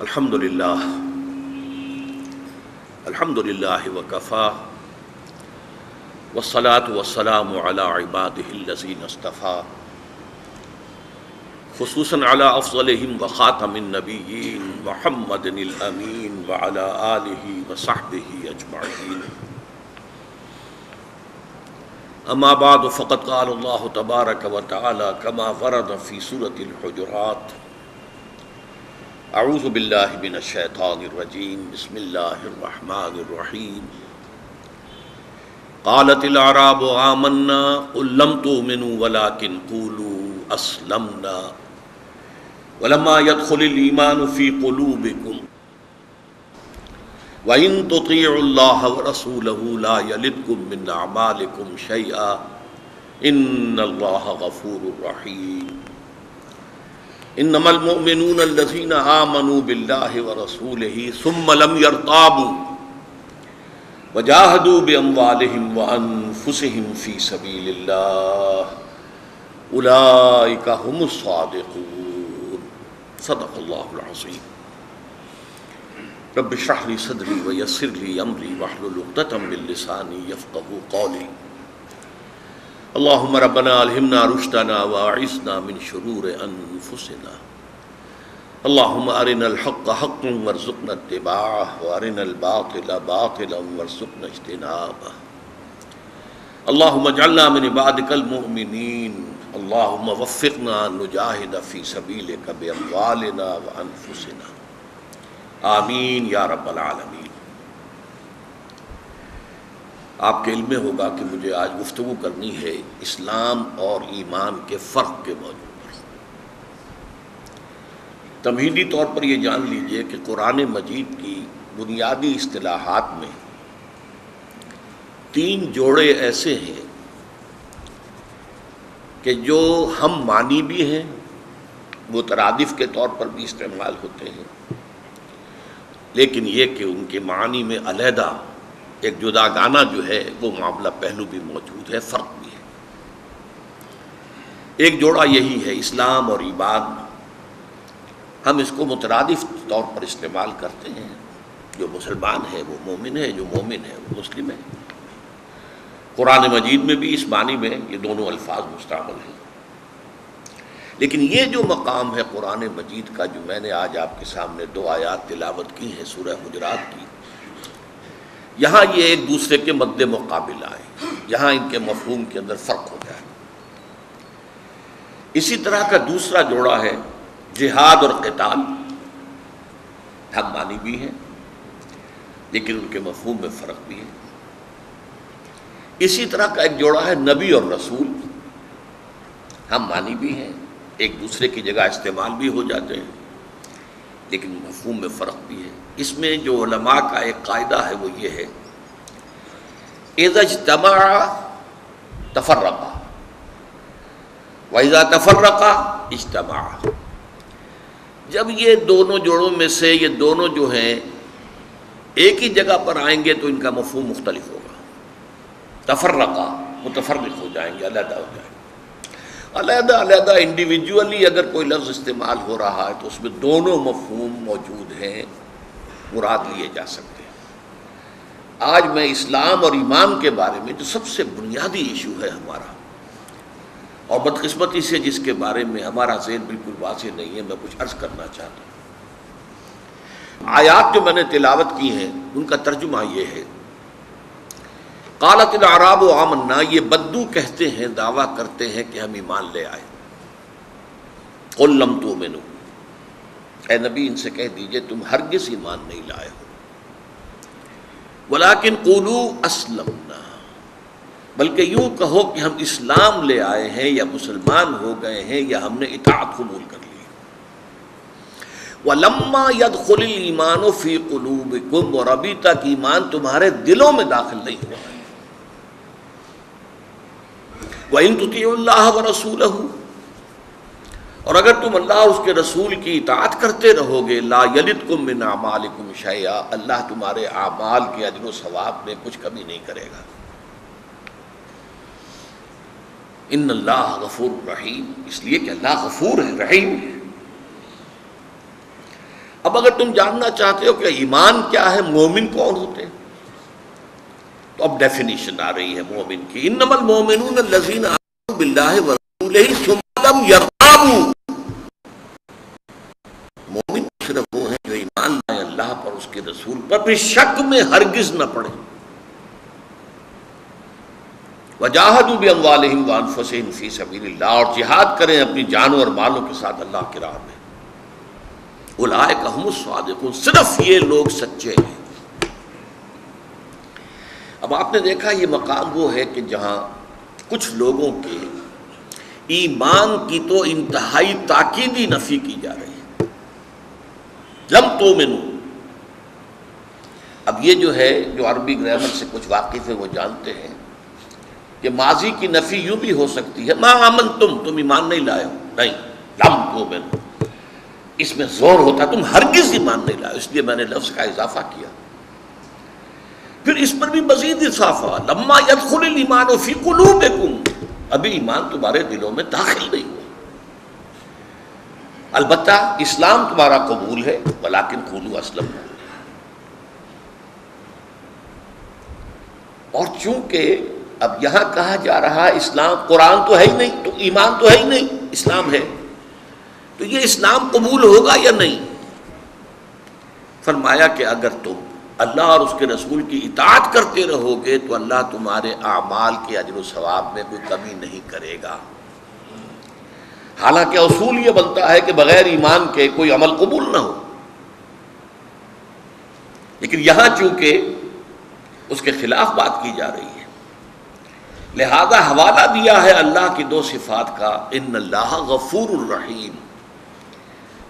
الحمدللہ وکفی والصلاة والسلام علی عباده الذین اصطفی خصوصاً علی افضلہم وخاتم النبیین محمد الامین وعلی آلہ وصحبہ اجمعین. اما بعد فقد قال اللہ تبارک وتعالی کما ورد فی سورۃ الحجرات: اعوذ باللہ من الشیطان الرجیم بسم اللہ الرحمن الرحیم. قالت الاعراب آمنا قل لم تؤمنوا ولكن قولوا اسلمنا ولما يدخل الايمان في قلوبكم وان تطيعوا الله ورسوله لا يلدكم من اعمالكم شيئا ان الله غفور رحيم. انما المؤمنون الذين آمنوا بالله ورسوله ثم لم يرتابوا وجاهدوا بأموالهم وأنفسهم في سبيل الله أولئك هم الصادقون. صدق الله العظيم. رب اشرح لي صدري ويسر لي أمري واحلل عقدة من لساني يفقهوا قولي. اللهم ربنا الہمنا رشدنا واعصمنا من شرور انفسنا. اللهم ارنا الحق حقا وارزقنا اتباعه وارنا الباطل باطلا وارزقنا اجتنابه. اللهم اجعلنا من عبادك المؤمنين. اللهم وفقنا ان نجاهد في سبيلك باموالنا وانفسنا. آمین یا رب العالمین. آپ کے علم میں ہوگا کہ مجھے آج گفتگو کرنی ہے اسلام اور ایمان کے فرق کے موضوع پر. تمہیدی طور پر یہ جان لیجئے کہ قرآن مجید کی بنیادی اصطلاحات میں 3 جوڑے ایسے ہیں کہ جو ہم معنی بھی ہیں، مترادف کے طور پر بھی استعمال ہوتے ہیں، لیکن یہ کہ ان کے معنی میں علیحدہ ایک جداگانہ جو ہے وہ معاملہ پہلو بھی موجود ہے، فرق بھی ہے. ایک جوڑا یہی ہے اسلام اور ایمان. ہم اس کو مترادف طور پر استعمال کرتے ہیں. جو مسلمان ہے وہ مومن ہے، جو مومن ہے وہ مسلم ہے. قرآن مجید میں بھی اس معنی میں یہ دونوں الفاظ مستعمل ہیں. لیکن یہ جو مقام ہے قرآن مجید کا، جو میں نے آج آپ کے سامنے 2 آیات تلاوت کی ہیں سورہ حجرات کی، یہاں یہ ایک دوسرے کے مد مقابل آئے، یہاں ان کے مفہوم کے اندر فرق ہو جائے. اسی طرح کا دوسرا جوڑا ہے جہاد اور قتال. ہم معنی بھی ہیں لیکن ان کے مفہوم میں فرق بھی ہے. اسی طرح کا ایک جوڑا ہے نبی اور رسول. ہم معنی بھی ہیں، ایک دوسرے کی جگہ استعمال بھی ہو جاتے ہیں لیکن مفہوم میں فرق بھی ہے. اس میں جو علماء کا ایک قاعدہ ہے وہ یہ ہے: اذا اجتمع تفرقا واذا تفرقا اجتمع. جب یہ دونوں جوڑوں میں سے یہ دونوں جو ہیں ایک ہی جگہ پر آئیں گے تو ان کا مفہوم مختلف ہوگا. تفرقا متفرق ہو جائیں گے، علیحدہ ہو جائیں گے. علیحدہ انڈیویجولی اگر کوئی لفظ استعمال ہو رہا ہے تو اس میں دونوں مفہوم موجود ہیں، مراد لیے جا سکتے ہیں. آج میں اسلام اور ایمان کے بارے میں جو سب سے بنیادی ایشو ہے ہمارا، اور بدقسمتی سے جس کے بارے میں ہمارا ذہن بالکل واضح نہیں ہے، میں کچھ عرض کرنا چاہتا ہوں. آیات جو میں نے تلاوت کی ہیں ان کا ترجمہ یہ ہے: قالت الاعراب آمنا. یہ بدو کہتے ہیں، دعویٰ کرتے ہیں کہ ہم ایمان لے آئے. قل لم تؤمنوا. اے نبی ان سے کہہ دیجئے تم ہرگز ایمان نہیں لائے ہو. ولیکن قولوا اسلمنا. بلکہ یوں کہو کہ ہم اسلام لے آئے ہیں یا مسلمان ہو گئے ہیں یا ہم نے اطاعت قبول کر لی. ولما يدخل الايمان في قلوبكم. اور ابھی تک ایمان تمہارے دلوں میں داخل نہیں ہوا ہے. وَإِن تُطِيعُوا اللَّهَ وَرَسُولَهُ. اور اگر تم اللہ اور اس کے رسول کی اطاعت کرتے رہو گے، لا يَلِدْكُم مِّنْ أَعْمَالِكُمْ شَيْئًا. اللہ تمہارے اعمال کے اجر و ثواب میں کچھ کمی نہیں کرے گا. ان اللہ غفور رحیم. اس لیے کہ اللہ غفور ہے، رحیم ہے. اب اگر تم جاننا چاہتے ہو کہ ایمان کیا ہے، مومن کون ہوتے ہیں، تو اب ڈیفینیشن آ رہی ہے مومن کی. انما المؤمنون الذین آمنوا باللہ ورسولہ ثم لم یرتابوا. مومن صرف وہ ہیں جو ایمان لائے اللہ پر، اس کے رسول پر، پھر شک میں ہرگز نہ پڑے. وجاہدوا باموالہم وانفسہم فی سبیل اللہ، اور جہاد کریں اپنی جانوں اور مالوں کے ساتھ اللہ کی راہ میں. اولئک ھم الصادقون، صرف یہ لوگ سچے ہیں. اب آپ نے دیکھا یہ مقام وہ ہے کہ جہاں کچھ لوگوں کے ایمان کی تو انتہائی تاکیدی نفی کی جا رہی ہے. لم تؤمنوا. اب یہ جو ہے، جو عربی گرامر سے کچھ واقف ہے وہ جانتے ہیں کہ ماضی کی نفی یوں بھی ہو سکتی ہے، ما آمنتم، تم ایمان نہیں لائے ہو. نہیں، لم تؤمنوا، اس میں زور ہوتا تم ہرگز ایمان نہیں لائے، اس لیے میں نے لفظ کا اضافہ کیا. پھر اس پر بھی مزید اضافہ، لما يدخل الایمان فی قلوبکم، ابھی ایمان تمہارے دلوں میں داخل نہیں ہوا. البتہ اسلام تمہارا قبول ہے، ولکن قولوا اسلمنا. اور چونکہ اب یہاں کہا جا رہا ہے اسلام، قرآن تو ہے ہی نہیں، تو ایمان تو ہے ہی نہیں، اسلام ہے، تو یہ اسلام قبول ہوگا یا نہیں؟ فرمایا کہ اگر تم اللہ اور اس کے رسول کی اطاعت کرتے رہو گے تو اللہ تمہارے اعمال کے اجر و ثواب میں کوئی کمی نہیں کرے گا. حالانکہ اصول یہ بنتا ہے کہ بغیر ایمان کے کوئی عمل قبول نہ ہو، لیکن یہاں چونکہ اس کے خلاف بات کی جا رہی ہے، لہذا حوالہ دیا ہے اللہ کی دو صفات کا، ان اللہ غفور الرحیم،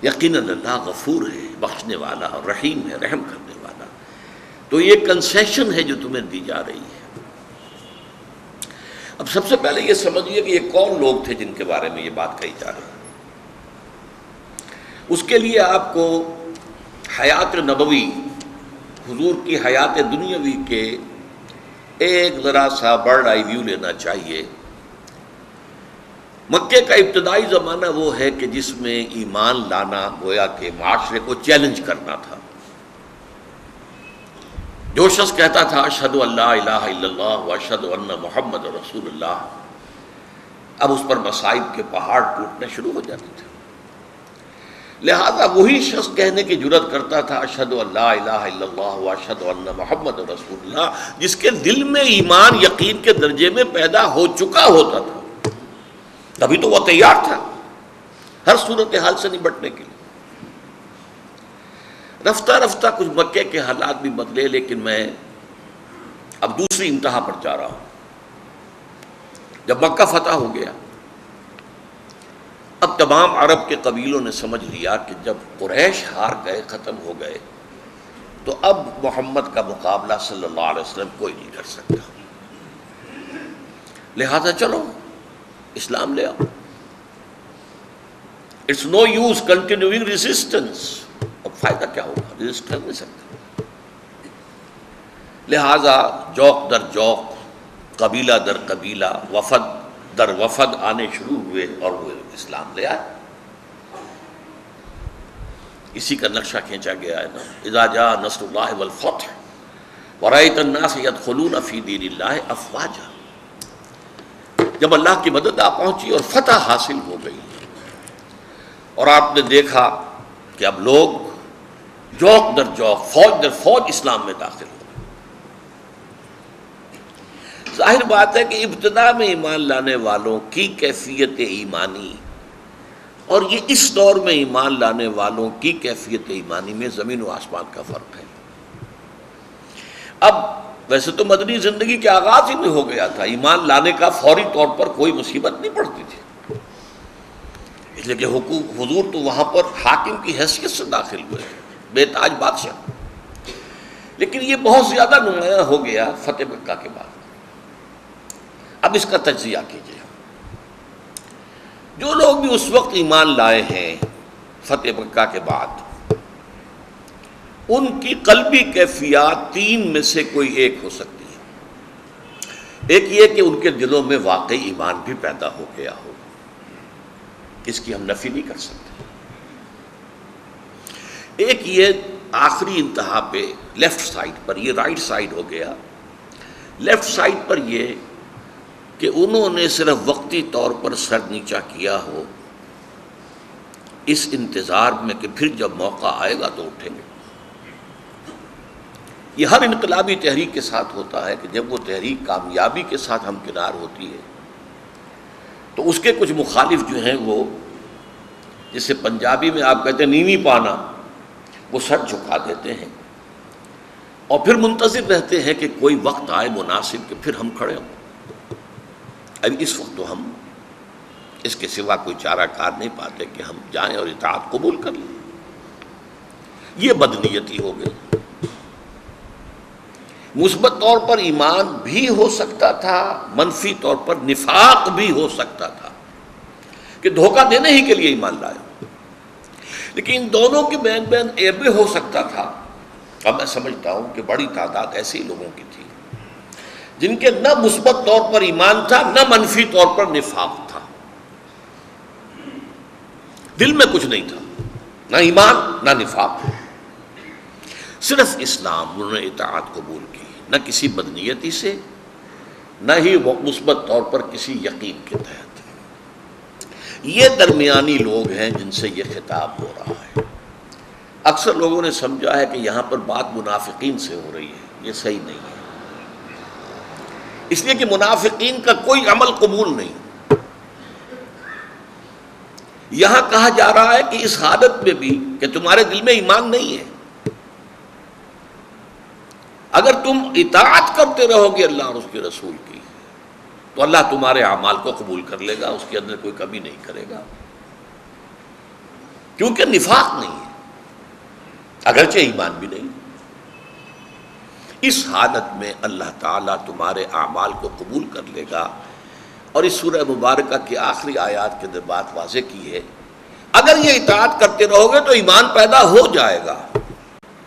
یقیناً اللہ غفور ہے، بخشنے والا، اور رحیم ہے، رحم کرنے والا. تو یہ کنسیشن ہے جو تمہیں دی جا رہی ہے. اب سب سے پہلے یہ سمجھیے کہ یہ کون لوگ تھے جن کے بارے میں یہ بات کہی جا رہی ہے. اس کے لیے آپ کو حیات نبوی، حضور کی حیات دنیاوی کے ایک ذرا سا برڈ آئی ویو لینا چاہیے. مکے کا ابتدائی زمانہ وہ ہے کہ جس میں ایمان لانا گویا کہ معاشرے کو چیلنج کرنا تھا. جو شخص کہتا تھا اشہد ان لا الہ الا اللہ واشہد ان محمد رسول اللہ، اب اس پر مصائب کے پہاڑ ٹوٹنے شروع ہو جاتے تھے. لہذا وہی شخص کہنے کی جرات کرتا تھا اشہد ان لا الہ الا اللہ واشہد ان محمد رسول اللہ، جس کے دل میں ایمان یقین کے درجے میں پیدا ہو چکا ہوتا تھا. تبھی تو وہ تیار تھا ہر صورتحال سے نمٹنے کے لیے. رفتہ رفتہ کچھ مکے کے حالات بھی بدلے، لیکن میں اب دوسری انتہا پر جا رہا ہوں. جب مکہ فتح ہو گیا، اب تمام عرب کے قبیلوں نے سمجھ لیا کہ جب قریش ہار گئے، ختم ہو گئے، تو اب محمد کا مقابلہ صلی اللہ علیہ وسلم کوئی نہیں کر سکتا. لہذا چلو اسلام لے آؤ. It's no use continuing resistance. اب فائدہ کیا ہوگا، ریزسٹ کر نہیں سکتے. لہذا جوق در جوق، قبیلہ در قبیلہ، وفد در وفد آنے شروع ہوئے اور وہ اسلام لے آئے. اسی کا نقشہ کھینچا گیا ہے نا، اذا جاء نصر اللہ والفتح ورأیت الناس یدخلون فی دین اللہ افواجا. جب اللہ کی مدد آ پہنچی اور فتح حاصل ہو گئی، اور آپ نے دیکھا کہ اب لوگ جوق در جوق، فوج در فوج اسلام میں داخل ہو. ظاہر بات ہے کہ ابتدا میں ایمان لانے والوں کی کیفیت ایمانی اور یہ اس دور میں ایمان لانے والوں کی کیفیت ایمانی میں زمین و آسمان کا فرق ہے. اب ویسے تو مدنی زندگی کے آغاز ہی میں ہو گیا تھا، ایمان لانے کا فوری طور پر کوئی مصیبت نہیں پڑتی تھی، اس لیے کہ حضور تو وہاں پر حاکم کی حیثیت سے داخل ہوئے، بے تاج بادشاہ. لیکن یہ بہت زیادہ نمایاں ہو گیا فتح مکہ کے بعد. اب اس کا تجزیہ کیجیے. جو لوگ بھی اس وقت ایمان لائے ہیں فتح مکہ کے بعد، ان کی قلبی کیفیات تین میں سے کوئی ایک ہو سکتی ہے. ایک یہ کہ ان کے دلوں میں واقعی ایمان بھی پیدا ہو گیا ہو، اس کی ہم نفی نہیں کر سکتے. ایک یہ آخری انتہا پہ لیفٹ سائڈ پر، یہ رائٹ سائڈ ہو گیا، لیفٹ سائڈ پر یہ کہ انہوں نے صرف وقتی طور پر سر نیچا کیا ہو اس انتظار میں کہ پھر جب موقع آئے گا تو اٹھیں گے۔ یہ ہر انقلابی تحریک کے ساتھ ہوتا ہے کہ جب وہ تحریک کامیابی کے ساتھ ہمکنار ہوتی ہے تو اس کے کچھ مخالف جو ہیں وہ، جسے پنجابی میں آپ کہتے ہیں نیوی پانا، وہ سر جھکا دیتے ہیں اور پھر منتظر رہتے ہیں کہ کوئی وقت آئے مناسب کہ پھر ہم کھڑے ہوں۔ اب اس وقت تو ہم اس کے سوا کوئی چارہ کار نہیں پاتے کہ ہم جائیں اور اطاعت قبول کر لیں۔ یہ بدنیتی ہو گئی۔ مثبت طور پر ایمان بھی ہو سکتا تھا، منفی طور پر نفاق بھی ہو سکتا تھا کہ دھوکہ دینے ہی کے لیے ایمان لائے، لیکن ان دونوں کے بین بین ایبے ہو سکتا تھا۔ اب میں سمجھتا ہوں کہ بڑی تعداد ایسے ہی لوگوں کی تھی جن کے نہ مثبت طور پر ایمان تھا نہ منفی طور پر نفاق تھا، دل میں کچھ نہیں تھا، نہ ایمان نہ نفاق، صرف اسلام۔ انہوں نے اطاعت قبول کی، نہ کسی بدنیتی سے نہ ہی مثبت طور پر کسی یقین کے تحت۔ یہ درمیانی لوگ ہیں جن سے یہ خطاب ہو رہا ہے۔ اکثر لوگوں نے سمجھا ہے کہ یہاں پر بات منافقین سے ہو رہی ہے، یہ صحیح نہیں ہے، اس لیے کہ منافقین کا کوئی عمل قبول نہیں۔ یہاں کہا جا رہا ہے کہ اس حالت میں بھی کہ تمہارے دل میں ایمان نہیں ہے، اگر تم اطاعت کرتے رہو گے اللہ اور اس کے رسول کی تو اللہ تمہارے اعمال کو قبول کر لے گا، اس کے اندر کوئی کمی نہیں کرے گا، کیونکہ نفاق نہیں ہے اگرچہ ایمان بھی نہیں۔ اس حالت میں اللہ تعالیٰ تمہارے اعمال کو قبول کر لے گا۔ اور اس سورہ مبارکہ کی آخری آیات کے اندر بات واضح کی ہے، اگر یہ اطاعت کرتے رہو گے تو ایمان پیدا ہو جائے گا،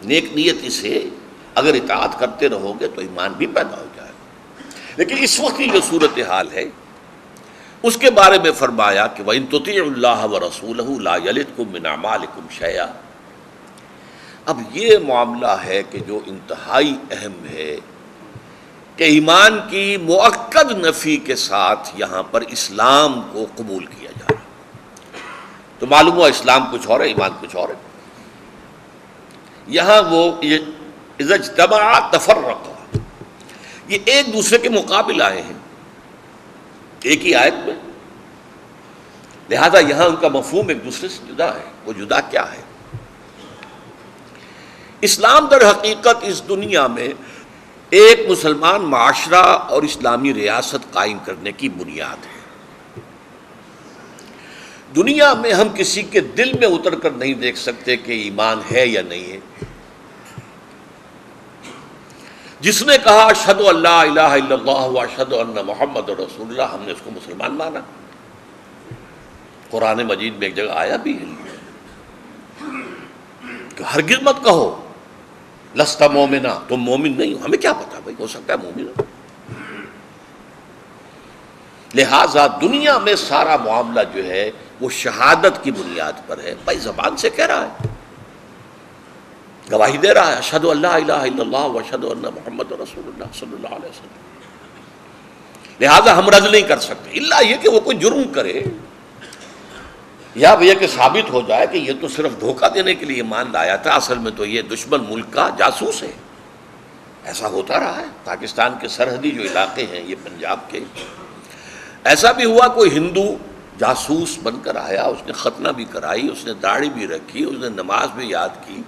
نیک نیتی سے اگر اطاعت کرتے رہو گے تو ایمان بھی پیدا ہو جائے گا۔ لیکن اس وقت کی جو صورتحال ہے اس کے بارے میں فرمایا کہ وَإِن تُطِيعُوا اللَّهَ وَرَسُولَهُ لَا يَلِتْكُم مِّنْ أَعْمَالِكُمْ شَيْئًا۔ اب یہ معاملہ ہے کہ جو انتہائی اہم ہے کہ ایمان کی مؤکد نفی کے ساتھ یہاں پر اسلام کو قبول کیا جا رہا ہے۔ تو معلوم ہوا اسلام کچھ اور ہے، ایمان کچھ اور ہے۔ یہاں وہ اذا اجتمعا تفرقا، یہ ایک دوسرے کے مقابل آئے ہیں ایک ہی آیت میں، لہذا یہاں ان کا مفہوم ایک دوسرے سے جدا ہے۔ وہ جدا کیا ہے؟ اسلام در حقیقت اس دنیا میں ایک مسلمان معاشرہ اور اسلامی ریاست قائم کرنے کی بنیاد ہے۔ دنیا میں ہم کسی کے دل میں اتر کر نہیں دیکھ سکتے کہ ایمان ہے یا نہیں ہے۔ جس نے کہا اشہد ان لا الہ الا اللہ واشہد ان محمد رسول اللہ، ہم نے اس کو مسلمان مانا۔ قرآن مجید میں ایک جگہ آیا بھی ہے کہ ہرگز مت کہو لست مومنا، تم مومن نہیں ہو۔ ہمیں کیا پتا بھائی، ہو سکتا ہے مومن ہو۔ لہذا دنیا میں سارا معاملہ جو ہے وہ شہادت کی بنیاد پر ہے۔ بھائی زبان سے کہہ رہا ہے، گواہی دے رہا ہے اشہد ان لا الہ الا اللہ واشہد ان محمد رسول اللہ صلی اللہ علیہ وسلم۔ لہذا ہم رد نہیں کر سکتے الا یہ کہ وہ کوئی جرم کرے یا یہ کہ ثابت ہو جائے کہ یہ تو صرف دھوکہ دینے کے لیے ایمان لایا تھا، اصل میں تو یہ دشمن ملک کا جاسوس ہے۔ ایسا ہوتا رہا ہے۔ پاکستان کے سرحدی جو علاقے ہیں یہ پنجاب کے، ایسا بھی ہوا کوئی ہندو جاسوس بن کر آیا، اس نے ختنہ بھی کرائی، اس نے داڑھی بھی رکھی، اس نے نماز بھی یاد کی،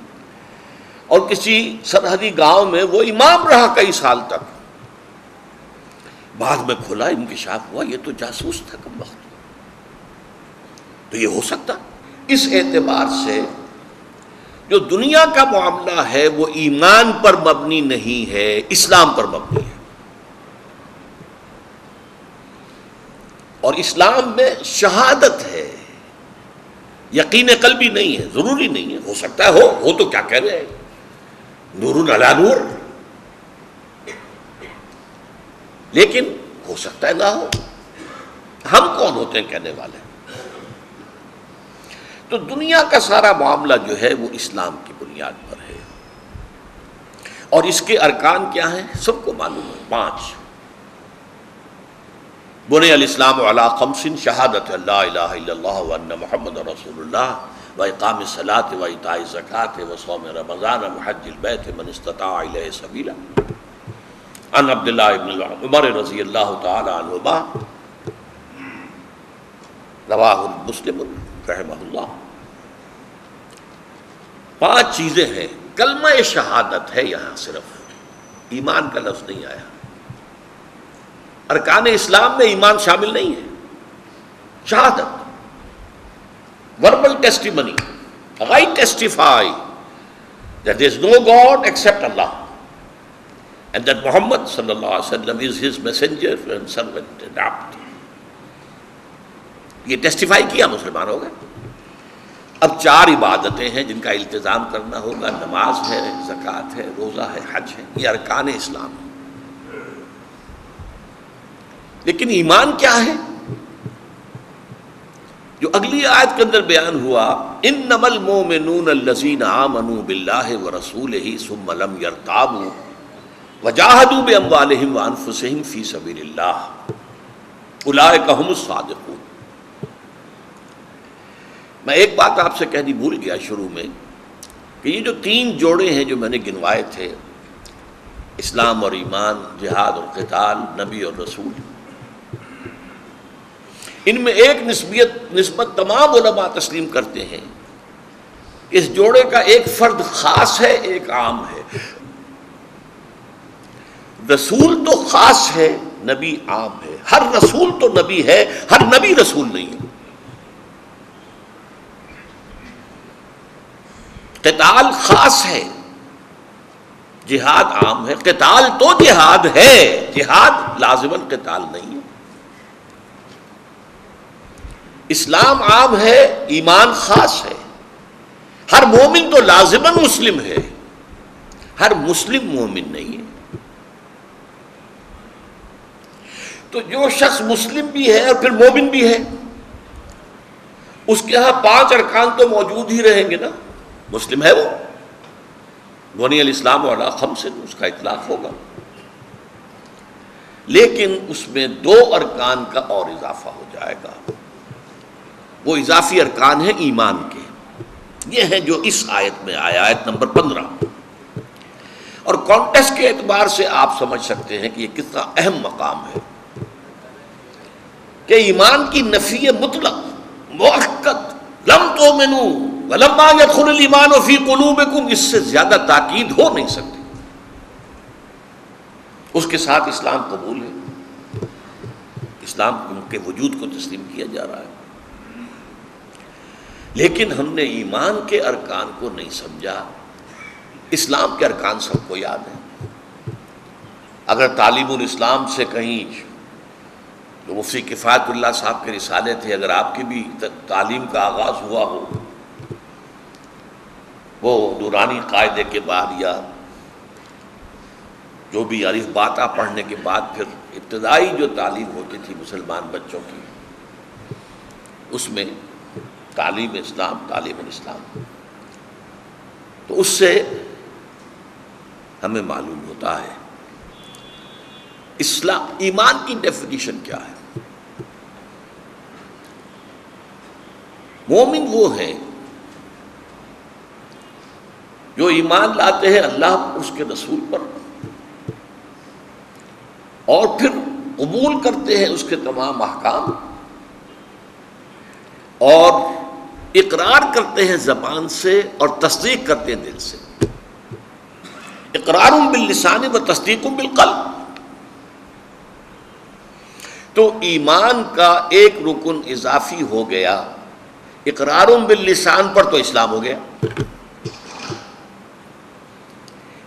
اور کسی سرحدی گاؤں میں وہ امام رہا کئی سال تک۔ بعد میں کھلا، انکشاف ہوا یہ تو جاسوس تھا کم وقت۔ تو یہ ہو سکتا۔ اس اعتبار سے جو دنیا کا معاملہ ہے وہ ایمان پر مبنی نہیں ہے، اسلام پر مبنی ہے۔ اور اسلام میں شہادت ہے، یقین قلبی نہیں ہے، ضروری نہیں ہے۔ ہو سکتا ہے ہو تو کیا کہہ رہے ہیں، نور علی نور، لیکن ہو سکتا ہے نہ ہو۔ ہم کون ہوتے ہیں کہنے والے؟ تو دنیا کا سارا معاملہ جو ہے وہ اسلام کی بنیاد پر ہے، اور اس کے ارکان کیا ہیں سب کو معلوم ہے، 5۔ بنی الاسلام علی 5: شہادت لا الہ الا اللہ وان محمد رسول اللہ واقام الصلاۃ وایتاء الزکوٰۃ وصوم رمضان وحج البیت من استطاع الیہ سبیلا۔ عن عبداللہ بن عمر رضی اللہ تعالی عنہما، رواہ مسلم رحمہ اللہ۔ 5 چیزیں ہیں، کلمہ شہادت ہے، یہاں صرف ایمان کا لفظ نہیں آیا۔ ارکان اسلام میں ایمان شامل نہیں ہے، شہادت، verbal testimony, I testify that there is no God except Allah and that Muhammad sallallahu alaihi wasallam is his messenger and servant and abd۔ یہ ٹیسٹیفائی کیا، مسلمان ہو گئے۔ اب 4 عبادتیں ہیں جن کا التزام کرنا ہوگا، نماز ہے، زکوٰۃ ہے، روزہ ہے، حج ہے، یہ ارکان اسلام ہے۔ لیکن ایمان کیا ہے؟ جو اگلی آیت کے اندر بیان ہوا، انما المؤمنون الذین آمنوا باللہ ورسولہ ثم لم یرتابوا وجاہدوا باموالہم وانفسہم فی سبیل اللہ اولئک ھم الصادقون۔ میں ایک بات آپ سے کہنی بھول گیا شروع میں، کہ یہ جو 3 جوڑے ہیں جو میں نے گنوائے تھے، اسلام اور ایمان، جہاد اور قتال، نبی اور رسول، ان میں ایک نسبت تمام علماء تسلیم کرتے ہیں کہ اس جوڑے کا ایک فرد خاص ہے، ایک عام ہے۔ رسول تو خاص ہے، نبی عام ہے۔ ہر رسول تو نبی ہے، ہر نبی رسول نہیں ہے۔ قتال خاص ہے، جہاد عام ہے۔ قتال تو جہاد ہے، جہاد لازماً قتال نہیں ہے۔ اسلام عام ہے، ایمان خاص ہے۔ ہر مومن تو لازماً مسلم ہے، ہر مسلم مومن نہیں ہے۔ تو جو شخص مسلم بھی ہے اور پھر مومن بھی ہے، اس کے ہاں 5 ارکان تو موجود ہی رہیں گے نا۔ مسلم ہے وہ، بنی الاسلام علی 5، اس کا اطلاق ہوگا، لیکن اس میں 2 ارکان کا اور اضافہ ہو جائے گا۔ وہ اضافی ارکان ہیں ایمان کے، یہ ہیں جو اس آیت میں آیا، آیت نمبر 15۔ اور کانٹیکسٹ کے اعتبار سے آپ سمجھ سکتے ہیں کہ یہ کتنا اہم مقام ہے، کہ ایمان کی نفی مطلق مؤکد، لم تؤمنوا ولما يدخل الایمان فی قلوبکم، اس سے زیادہ تاکید ہو نہیں سکتی۔ اس کے ساتھ اسلام قبول ہے، اسلام کے وجود کو تسلیم کیا جا رہا ہے، لیکن ہم نے ایمان کے ارکان کو نہیں سمجھا۔ اسلام کے ارکان سب کو یاد ہیں۔ اگر تعلیم الاسلام سے کہیں، جو مفتی کفایت اللہ صاحب کے رسالے تھے، اگر آپ کی بھی تعلیم کا آغاز ہوا ہو وہ نورانی قاعدے کے بعد یا جو بھی الف باتا پڑھنے کے بعد، پھر ابتدائی جو تعلیم ہوتی تھی مسلمان بچوں کی، اس میں تعلیم اسلام، تعلیم الاسلام، تو اس سے ہمیں معلوم ہوتا ہے اسلام، ایمان کی ڈیفینیشن کیا ہے۔ مومن وہ ہیں جو ایمان لاتے ہیں اللہ اور اس کے رسول پر، اور پھر قبول کرتے ہیں اس کے تمام احکام، اور اقرار کرتے ہیں زبان سے اور تصدیق کرتے ہیں دل سے۔ اقرار باللسان و تصدیق بالقلب۔ تو ایمان کا ایک رکن اضافی ہو گیا، اقرار باللسان پر تو اسلام ہو گیا،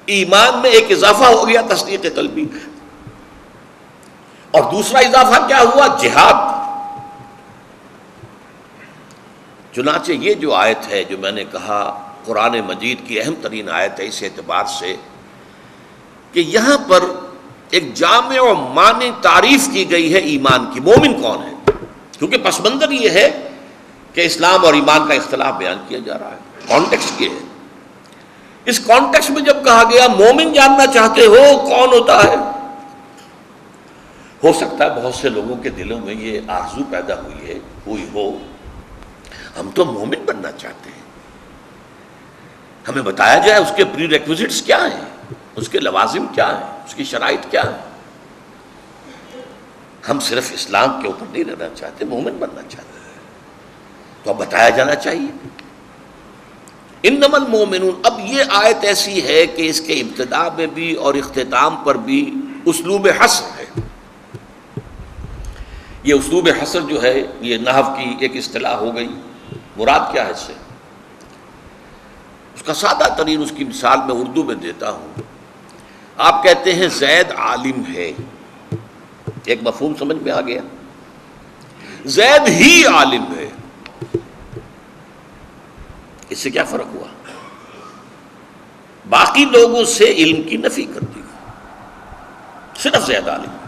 ایمان میں ایک اضافہ ہو گیا تصدیق قلبی، اور دوسرا اضافہ کیا ہوا؟ جہاد۔ چنانچہ یہ جو آیت ہے، جو میں نے کہا قرآن مجید کی اہم ترین آیت ہے اس اعتبار سے کہ یہاں پر ایک جامع و مانع تعریف کی گئی ہے ایمان کی۔ مومن کون ہے؟ کیونکہ پس منظر یہ ہے کہ اسلام اور ایمان کا اختلاف بیان کیا جا رہا ہے، کانٹیکسٹ یہ ہے۔ اس کانٹیکسٹ میں جب کہا گیا مومن جاننا چاہتے ہو کون ہوتا ہے، ہو سکتا ہے بہت سے لوگوں کے دلوں میں یہ آرزو پیدا ہوئی ہو ہم تو مومن بننا چاہتے ہیں، ہمیں بتایا جائے اس کے پری ریکوزٹس کیا ہیں، اس کے لوازم کیا ہیں، اس کی شرائط کیا ہیں۔ ہم صرف اسلام کے اوپر نہیں رہنا چاہتے، مومن بننا چاہتے ہیں، تو اب بتایا جانا چاہیے۔ انما المومنون، اب یہ آیت ایسی ہے کہ اس کے ابتداء میں بھی اور اختتام پر بھی اسلوب حصر ہے۔ یہ اسلوب حصر جو ہے یہ نحو کی ایک اصطلاح ہو گئی۔ مراد کیا ہے اس سے؟ اس کا سادہ ترین اس کی مثال میں اردو میں دیتا ہوں۔ آپ کہتے ہیں زید عالم ہے، ایک مفہوم سمجھ میں آ گیا؟ زید ہی عالم ہے، اس سے کیا فرق ہوا؟ باقی لوگوں سے علم کی نفی کر دی، صرف زید عالم ہے۔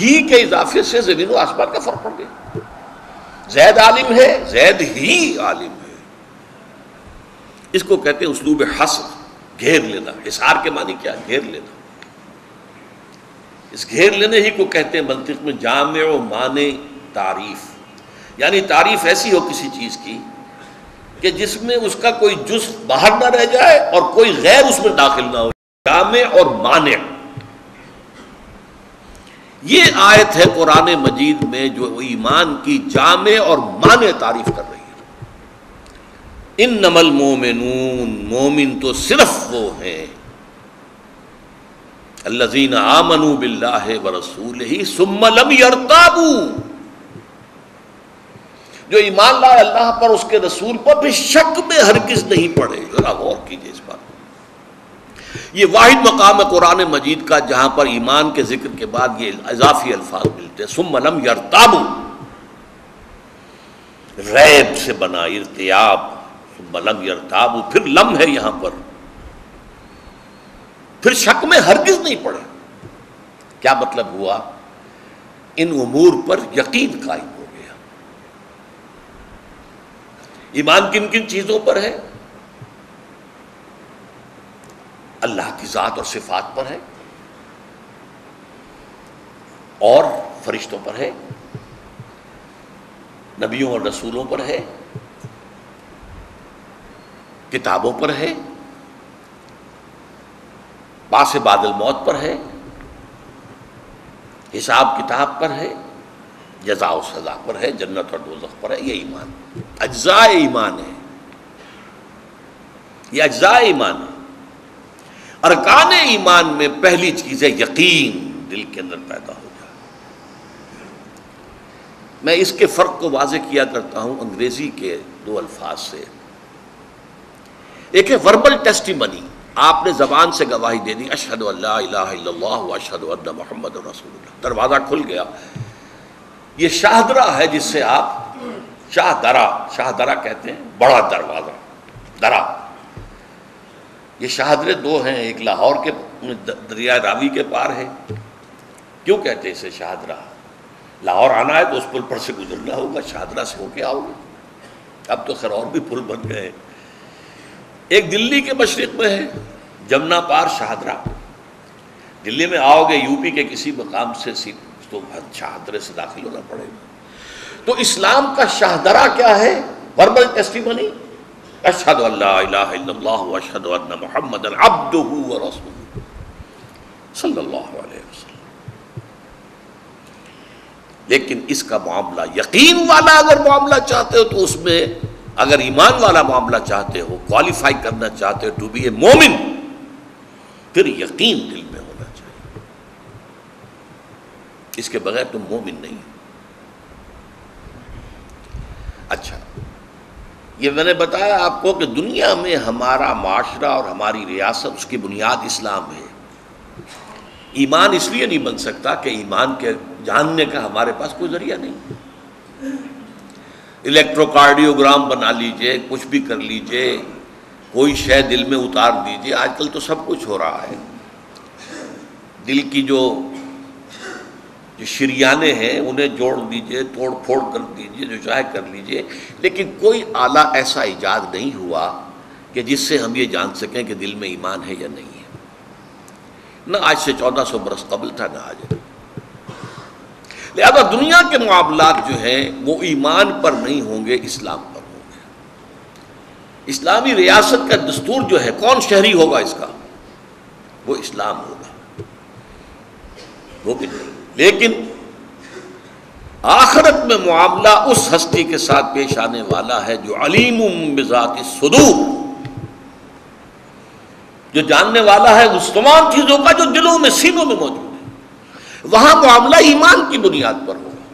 ہی کے اضافے سے زمین و آسمان کا فرق پڑ گیا۔ زید عالم ہے، زید ہی عالم ہے۔ اس کو کہتے ہیں اسلوب حصر، گھیر لینا۔ حصار کے معنی کیا ہے؟ گھیر لینا۔ اس گھیر لینے ہی کو کہتے ہیں منطق میں جامع و مانع تعریف، یعنی تعریف ایسی ہو کسی چیز کی کہ جس میں اس کا کوئی جزء باہر نہ رہ جائے اور کوئی غیر اس میں داخل نہ ہو، جامع اور مانع۔ یہ آیت ہے قرآن مجید میں جو ایمان کی جامع اور مانع تعریف کر رہی ہے۔ انما المومنون، مومن تو صرف وہ ہیں الذین آمنوا باللہ ورسولہ ثم لم یرتابوا، جو ایمان لائے اللہ پر، اس کے رسول پر، پھر شک میں ہرگز نہیں پڑے۔ ذرا غور کیجیے اس بات۔ یہ واحد مقام ہے قرآن مجید کا جہاں پر ایمان کے ذکر کے بعد یہ اضافی الفاظ ملتے ہیں، ثم لم یرتابوا، ریب سے بنا ارتیاب، ثم لم یرتابوا، پھر لم ہے یہاں پر، پھر شک میں ہرگز نہیں پڑے۔ کیا مطلب ہوا؟ ان امور پر یقین قائم ہو گیا۔ ایمان کن کن چیزوں پر ہے؟ اللہ کی ذات اور صفات پر ہے، اور فرشتوں پر ہے، نبیوں اور رسولوں پر ہے، کتابوں پر ہے، پاس بعد الموت پر ہے، حساب کتاب پر ہے، جزا و سزا پر ہے، جنت اور دوزخ پر ہے۔ یہ ایمان اجزاء ایمان ہے، یہ اجزاء ایمان ہے۔ ارکان ایمان میں پہلی چیز ہے یقین، دل کے اندر پیدا ہو جائے۔ میں اس کے فرق کو واضح کیا کرتا ہوں انگریزی کے دو الفاظ سے۔ ایک ہے وربل ٹیسٹیمنی، آپ نے زبان سے گواہی دے دی، اشہد ان لا الہ الا اللہ واشہد ان محمد رسول اللہ، دروازہ کھل گیا۔ یہ شاہدرہ ہے جس سے آپ شاہدرہ کہتے ہیں، بڑا دروازہ، درا۔ یہ شاہدرے دو ہیں، ایک لاہور کے دریائے راوی کے پار ہے۔ کیوں کہتے ہیں اسے شاہدرہ؟ لاہور آنا ہے تو اس پل پر سے گزرنا ہوگا، شاہدرہ سے ہو کے آؤ گے۔ اب تو خیر اور بھی پل بن گئے۔ ایک دلی کے مشرق میں ہے، جمنا پار شاہدرہ۔ دلی میں آؤ گے یو پی کے کسی مقام سے تو شاہدرے سے داخل ہونا پڑے گا۔ تو اسلام کا شاہدرہ کیا ہے؟ وربل ٹیسٹیمنی، اشہد ان لا الہ الا اللہ واشہد ان محمد عبدہ ورسولہ صلی اللہ علیہ وسلم۔ لیکن اس کا معاملہ یقین والا اگر معاملہ چاہتے ہو تو اس میں، اگر ایمان والا معاملہ چاہتے ہو، کوالیفائی کرنا چاہتے ہو ٹو بی اے مومن، پھر یقین دل میں ہونا چاہیے۔ اس کے بغیر تم مومن نہیں۔ اچھا، یہ میں نے بتایا آپ کو کہ دنیا میں ہمارا معاشرہ اور ہماری ریاست، اس کی بنیاد اسلام ہے۔ ایمان اس لیے نہیں بن سکتا کہ ایمان کے جاننے کا ہمارے پاس کوئی ذریعہ نہیں۔ الیکٹروکارڈیوگرام بنا لیجئے، کچھ بھی کر لیجئے، کوئی شے دل میں اتار دیجئے، آج کل تو سب کچھ ہو رہا ہے۔ دل کی جو جو شریانے ہیں انہیں جوڑ دیجئے، توڑ پھوڑ کر دیجئے، جو چاہے کر لیجئے، لیکن کوئی آلہ ایسا ایجاد نہیں ہوا کہ جس سے ہم یہ جان سکیں کہ دل میں ایمان ہے یا نہیں ہے۔ نہ آج سے 1400 برس قبل تھا، نہ آج۔ لہذا دنیا کے معاملات جو ہیں وہ ایمان پر نہیں ہوں گے، اسلام پر ہوں گے۔ اسلامی ریاست کا دستور جو ہے، کون شہری ہوگا اس کا؟ وہ اسلام ہوگا، وہ بھی نہیں۔ لیکن آخرت میں معاملہ اس ہستی کے ساتھ پیش آنے والا ہے جو علیم بذات الصدور، جو جاننے والا ہے اس تمام چیزوں کا جو دلوں میں، سینوں میں موجود ہے۔ وہاں معاملہ ایمان کی بنیاد پر ہوگا۔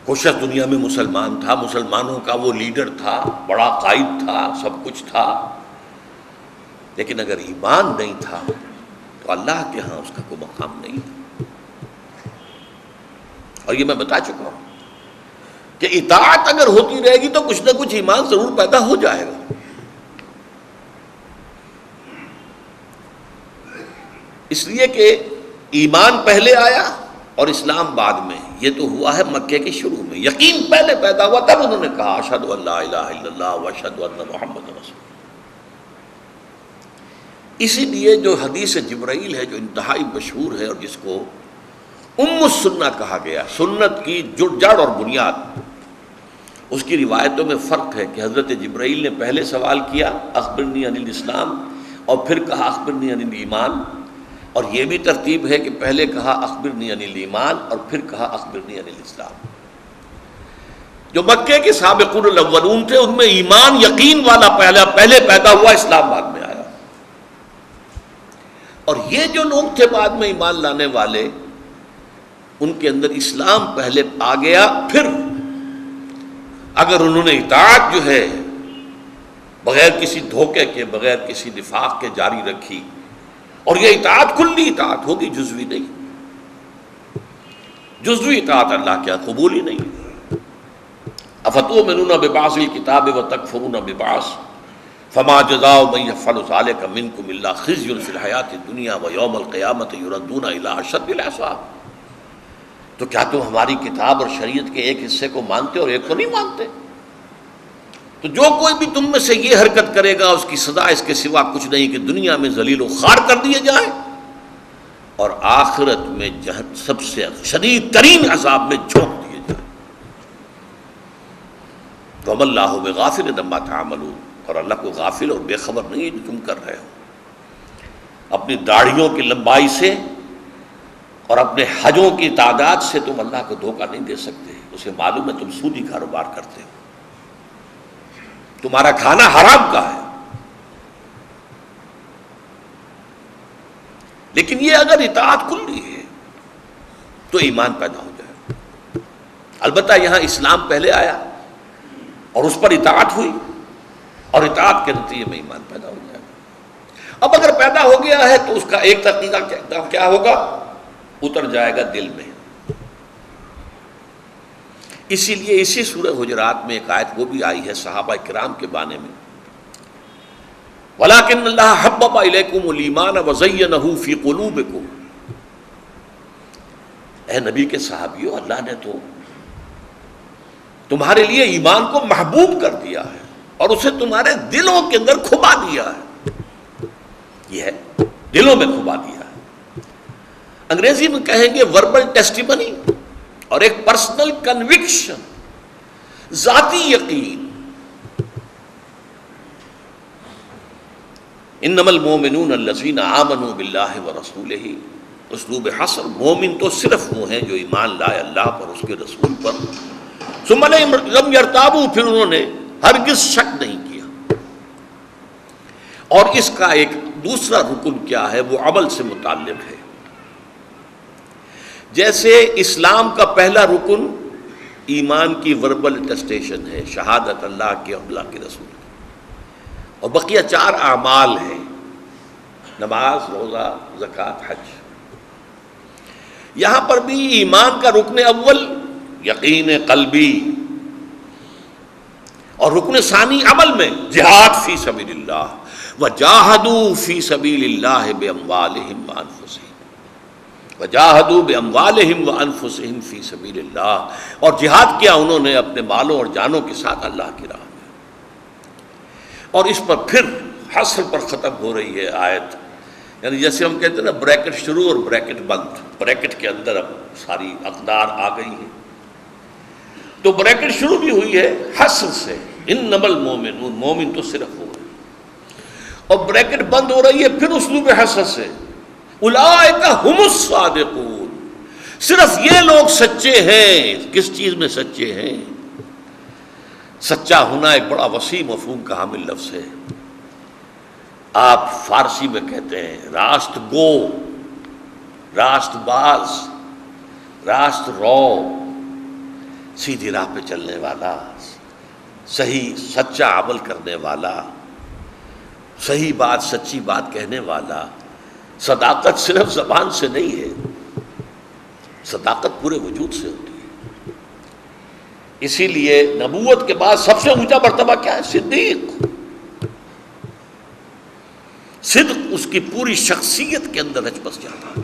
کوئی شخص دنیا میں مسلمان تھا، مسلمانوں کا وہ لیڈر تھا، بڑا قائد تھا، سب کچھ تھا، لیکن اگر ایمان نہیں تھا تو اللہ کے ہاں اس کا کوئی مقام نہیں ہے۔ اور یہ میں بتا چکا ہوں کہ اطاعت اگر ہوتی رہے گی تو کچھ نہ کچھ ایمان ضرور پیدا ہو جائے گا۔ اس لیے کہ ایمان پہلے آیا اور اسلام بعد میں۔ یہ تو ہوا ہے مکے کے شروع میں، یقین پہلے پیدا ہوا، تب انہوں نے کہا اشہد ان لا الہ الا اللہ واشہد ان محمد رسول اللہ۔ اسی لیے جو حدیث جبرائیل ہے، جو انتہائی مشہور ہے اور جس کو ام السنہ کہا گیا، سنت کی جڑ اور بنیاد، اس کی روایتوں میں فرق ہے کہ حضرت جبرائیل نے پہلے سوال کیا اخبرنی عن الاسلام، اور پھر کہا اخبرنی عن الایمان، اور یہ بھی ترتیب ہے کہ پہلے کہا اخبرنی عن الایمان اور پھر کہا اخبرنی عن الاسلام۔ جو مکے کے سابقون الاولون تھے ان میں ایمان یقین والا پہلے پیدا ہوا، اسلام بعد میں آیا۔ اور یہ جو لوگ تھے بعد میں ایمان لانے والے، ان کے اندر اسلام پہلے آ گیا، پھر اگر انہوں نے اطاعت جو ہے بغیر کسی دھوکے کے، بغیر کسی نفاق کے جاری رکھی، اور یہ اطاعت کلی اطاعت ہوگی، جزوی نہیں۔ جزوی اطاعت اللہ کیا قبول ہی نہیں۔ افتؤمنون ببعض الکتاب وتکفرون ببعض فما جزاء من يفعل ذلك منكم الا خزي في الحياة الدنيا ويوم القيامة يردون الى اشد العذاب۔ تو کیا تم ہماری کتاب اور شریعت کے ایک حصے کو مانتے اور ایک کو نہیں مانتے؟ تو جو کوئی بھی تم میں سے یہ حرکت کرے گا اس کی سزا اس کے سوا کچھ نہیں کہ دنیا میں ذلیل و خوار کر دیے جائیں اور آخرت میں سب سے شدید ترین عذاب میں جھونک دیے جائیں۔ وَمَا اللَّهُ بِغَافِلٍ عَمَّا تَعْمَلُونَ، اور اللہ کو غافل اور بے خبر نہیں ہے جو تم کر رہے ہو۔ اپنی داڑھیوں کی لمبائی سے اور اپنے حجوں کی تعداد سے تم اللہ کو دھوکہ نہیں دے سکتے۔ اسے معلوم ہے تم سودی کاروبار کرتے ہو، تمہارا کھانا حرام کا ہے۔ لیکن یہ اگر اطاعت کلی ہے تو ایمان پیدا ہو جائے۔ البتہ یہاں اسلام پہلے آیا اور اس پر اطاعت ہوئی، اور اطاعت کے نتیجے میں ایمان پیدا ہو جائے۔ اب اگر پیدا ہو گیا ہے تو اس کا ایک طریقہ کیا ہوگا؟ اتر جائے گا دل میں۔ اسی لیے اسی سورہ حجرات میں ایک آیت وہ بھی آئی ہے صحابہ کرام کے بارے میں، وَلَٰكِنَّ اللَّهَ حَبَّبَ إِلَيْكُمُ الْإِيمَانَ وَزَيَّنَهُ فِي قُلُوبِكُمْ۔ اے نبی کے صحابیوں، اللہ نے تو تمہارے لیے ایمان کو محبوب کر دیا ہے اور اسے تمہارے دلوں کے اندر کھبا دیا ہے۔ یہ ہے دلوں میں کھبا دیا ہے۔ انگریزی میں کہیں گے وربل ٹیسٹیمنی، اور ایک پرسنل کنوکشن، ذاتی یقین۔ انما المؤمنون الذین آمنوا باللہ ورسولہ، اسلوب حصر، مومن تو صرف وہ ہیں جو ایمان لائے اللہ پر، اس کے رسول پر، ثم لم یرتابوا، پھر انہوں نے ہرگز شک نہیں کیا۔ اور اس کا ایک دوسرا رکن کیا ہے؟ وہ عمل سے متعلق ہے۔ جیسے اسلام کا پہلا رکن ایمان کی وربل اٹیسٹیشن ہے، شہادت اللہ کے اور اللہ کے رسول کی، اور بقیہ 4 اعمال ہیں، نماز، روزہ، زکوٰۃ، حج۔ یہاں پر بھی ایمان کا رکن اول یقین قلبی، اور رکن ثانی عمل میں جہاد فی سبیل اللہ، وجاہدوا فی سبیل اللہ باموالہم وانفسہم۔ وجاہدوا باموالہم وانفسہم فی سبیل اللہ، اور جہاد کیا انہوں نے اپنے مالوں اور جانوں کے ساتھ اللہ کی راہ میں۔ اور اس پر پھر حصر پر ختم ہو رہی ہے آیت، یعنی جیسے ہم کہتے ہیں نا بریکٹ شروع اور بریکٹ بند، بریکٹ کے اندر اب ساری اقدار آ گئی ہیں، تو بریکٹ شروع بھی ہوئی ہے حصر سے، انما المؤمنون، مومن تو صرف ہو گئے، اور بریکٹ بند ہو رہی ہے پھر اسلوب حصر سے، اولئک ھم الصادقون، صرف یہ لوگ سچے ہیں۔ کس چیز میں سچے ہیں؟ سچا ہونا ایک بڑا وسیع مفہوم کا حامل لفظ ہے۔ آپ فارسی میں کہتے ہیں راست گو، راست باز، راست رو، سیدھی راہ پہ چلنے والا، صحیح سچا عمل کرنے والا، صحیح بات سچی بات کہنے والا۔ صداقت صرف زبان سے نہیں ہے، صداقت پورے وجود سے ہوتی ہے۔ اسی لیے نبوت کے بعد سب سے اونچا مرتبہ کیا ہے؟ صدیق۔ صدق اس کی پوری شخصیت کے اندر رچ بس جاتا ہے۔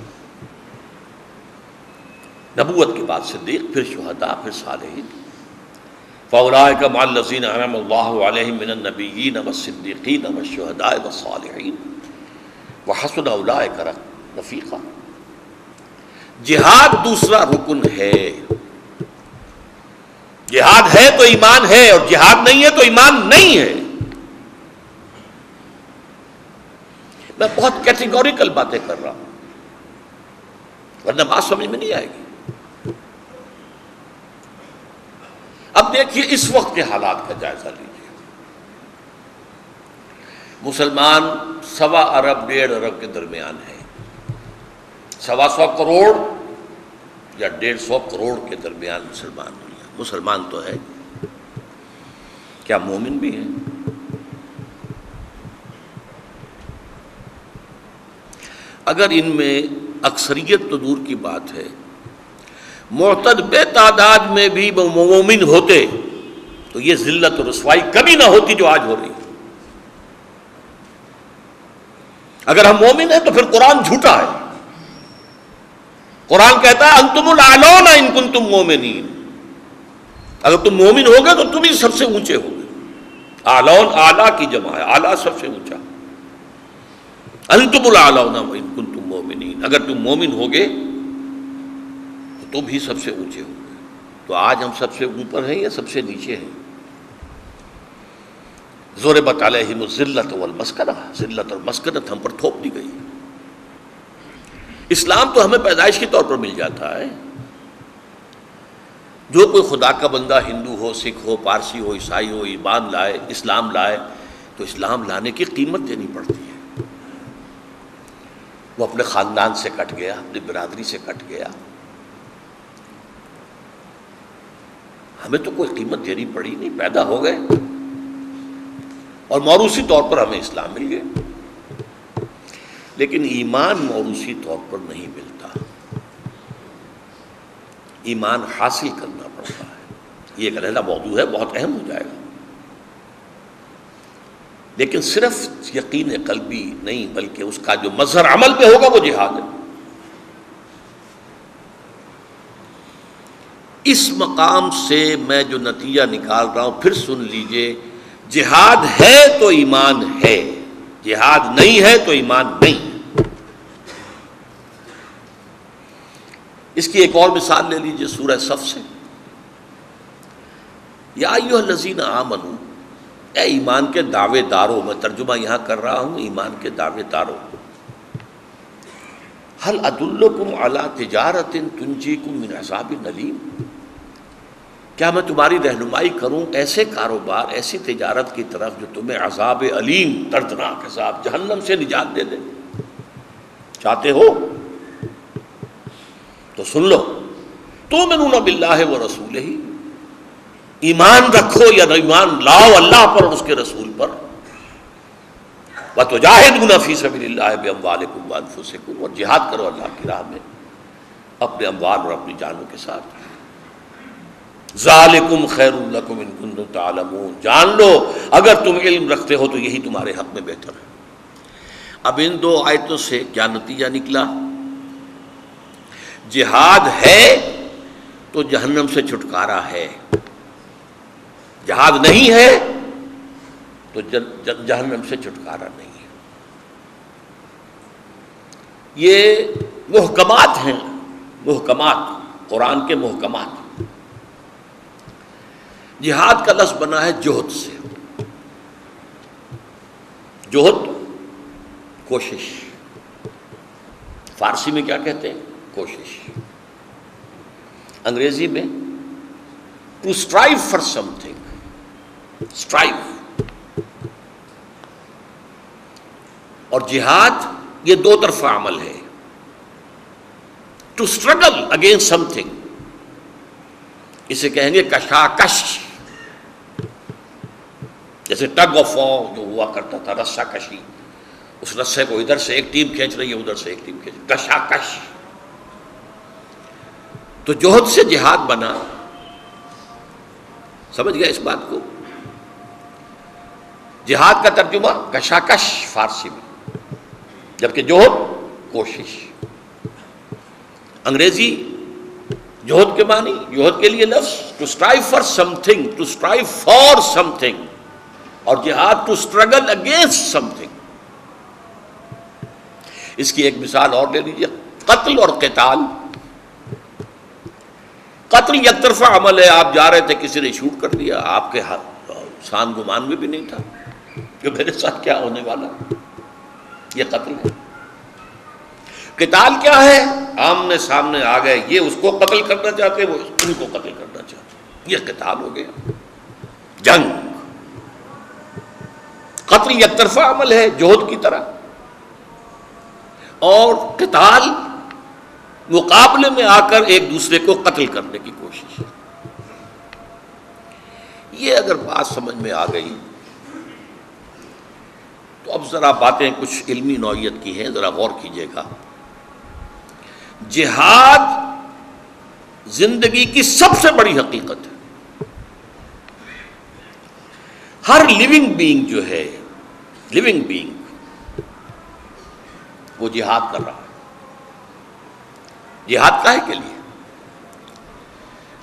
نبوت کے بعد صدیق، پھر شہداء، پھر صالحین۔ فاولئک مع الذین انعم اللہ علیہم من النبیین والصدیقین والشہداء والصالحین وحسن اولئک رفیقا۔ جہاد دوسرا رکن ہے۔ جہاد ہے تو ایمان ہے، اور جہاد نہیں ہے تو ایمان نہیں ہے۔ میں بہت کیٹیگوریکل باتیں کر رہا ہوں، ورنہ بات سمجھ میں نہیں آئے گی۔ اب دیکھیے اس وقت کے حالات کا جائزہ لیجیے۔ مسلمان 1.25 ارب 1.5 ارب کے درمیان ہے، 125 کروڑ یا 150 کروڑ کے درمیان مسلمان دنیا۔ مسلمان تو ہے، کیا مومن بھی ہیں؟ اگر ان میں اکثریت تو دور کی بات ہے، معتد بے تعداد میں بھی مومن ہوتے تو یہ ذلت و رسوائی کبھی نہ ہوتی جو آج ہو رہی ہے۔ اگر ہم مومن ہیں تو پھر قرآن جھوٹا ہے۔ قرآن کہتا ہے انتم الاعلون ان کنتم مومنین، اگر تم مومن ہوگے تو تم ہی سب سے اونچے ہوگے۔ اعلون اعلیٰ کی جمع ہے، اعلیٰ سب سے اونچا۔ انتم الاعلون ان کنتم مومنین، اگر تم مومن ہوگے تو تم ہی سب سے اونچے ہوگے۔ تو آج ہم سب سے اوپر ہیں یا سب سے نیچے ہیں؟ ضربت علیہم الذلۃ والمسکنہ، ذلت اور مسکنت ہم پر تھوپ دی گئی۔ اسلام تو ہمیں پیدائش کے طور پر مل جاتا ہے۔ جو کوئی خدا کا بندہ ہندو ہو، سکھ ہو، پارسی ہو، عیسائی ہو، ایمان لائے، اسلام لائے، تو اسلام لانے کی قیمت دینی پڑتی ہے۔ وہ اپنے خاندان سے کٹ گیا، اپنی برادری سے کٹ گیا، ہمیں تو کوئی قیمت دینی پڑی نہیں، پیدا ہو گئے اور موروثی طور پر ہمیں اسلام مل گیا۔ لیکن ایمان موروثی طور پر نہیں ملتا، ایمان حاصل کرنا پڑتا ہے۔ یہ ایک علیحدہ موضوع ہے، بہت اہم ہو جائے گا۔ لیکن صرف یقین قلبی نہیں، بلکہ اس کا جو مظہر عمل پہ ہوگا وہ جہاد ہے۔ اس مقام سے میں جو نتیجہ نکال رہا ہوں پھر سن لیجئے، جہاد ہے تو ایمان ہے، جہاد نہیں ہے تو ایمان نہیں۔ اس کی ایک اور مثال لے لیجئے سورہ صف سے۔ یا ایھا الذین آمنوا، اے ایمان کے دعوے داروں، میں ترجمہ یہاں کر رہا ہوں ایمان کے دعوے داروں، هل ادلکم علی تجارۃ تنجیکم من عذاب الیم، کیا میں تمہاری رہنمائی کروں ایسے کاروبار، ایسی تجارت کی طرف جو تمہیں عذاب علیم، دردناک عذاب جہنم سے نجات دے دے؟ چاہتے ہو تو سن لو، تؤمنون باللہ ورسولہ، ایمان رکھو یا ایمان لاؤ اللہ پر اور اس کے رسول پر، وتجاہدون فی سبیل اللہ باموالکم وانفسکم، اور جہاد کرو اللہ کی راہ میں اپنے اموال اور اپنی جانوں کے ساتھ۔ ذالکم خیر لکم ان کنتم تعلمون، جان لو اگر تم علم رکھتے ہو تو یہی تمہارے حق میں بہتر ہے۔ اب ان دو آیتوں سے کیا نتیجہ نکلا؟ جہاد ہے تو جہنم سے چھٹکارا ہے، جہاد نہیں ہے تو جہنم سے چھٹکارا نہیں ہے۔ یہ محکمات ہیں، محکمات، قرآن کے محکمات۔ جہاد کا لفظ بنا ہے جہد سے، جہد کوشش، فارسی میں کیا کہتے ہیں؟ کوشش، انگریزی میں to strive for something, strive. اور جہاد یہ دو طرفہ عمل ہے، to struggle against something, اسے کہیں گے کشاکش، جیسے ٹگ آف وار جو ہوا کرتا تھا، رسہ کشی، اس رسے کو ادھر سے ایک ٹیم کھینچ رہی ہے، ادھر سے ایک ٹیم کھینچ رہی ہے، کشاکش۔ تو جوہد سے جہاد بنا، سمجھ گیا اس بات کو؟ جہاد کا ترجمہ کشاکش فارسی میں، جبکہ جوہد کوشش۔ انگریزی جوہد کے معنی، جوہد کے لیے لفظ to strive for something, to strive for something, اور جہاد to struggle against something. اس کی ایک مثال اور لے لیجیے، قتل اور قتال۔ قتل یک طرفہ عمل ہے، آپ جا رہے تھے، کسی نے شوٹ کر دیا، آپ کے سان گمان میں بھی نہیں تھا کہ میرے ساتھ کیا ہونے والا، یہ قتل ہے۔ قتال کیا ہے؟ آمنے سامنے آ گئے، یہ اس کو قتل کرنا چاہتے، وہ ان کو قتل کرنا چاہتے، یہ قتال ہو گیا، جنگ۔ قتل یک طرفہ عمل ہے جوہد کی طرح، اور قتال مقابلے میں آ کر ایک دوسرے کو قتل کرنے کی کوشش۔ یہ اگر بات سمجھ میں آ گئی تو اب ذرا باتیں کچھ علمی نوعیت کی ہیں، ذرا غور کیجیے گا۔ جہاد زندگی کی سب سے بڑی حقیقت ہے۔ ہر لیونگ بینگ جو ہے، لیونگ بینگ، وہ جہاد کر رہا ہے۔ جہاد کاہے کے لیے؟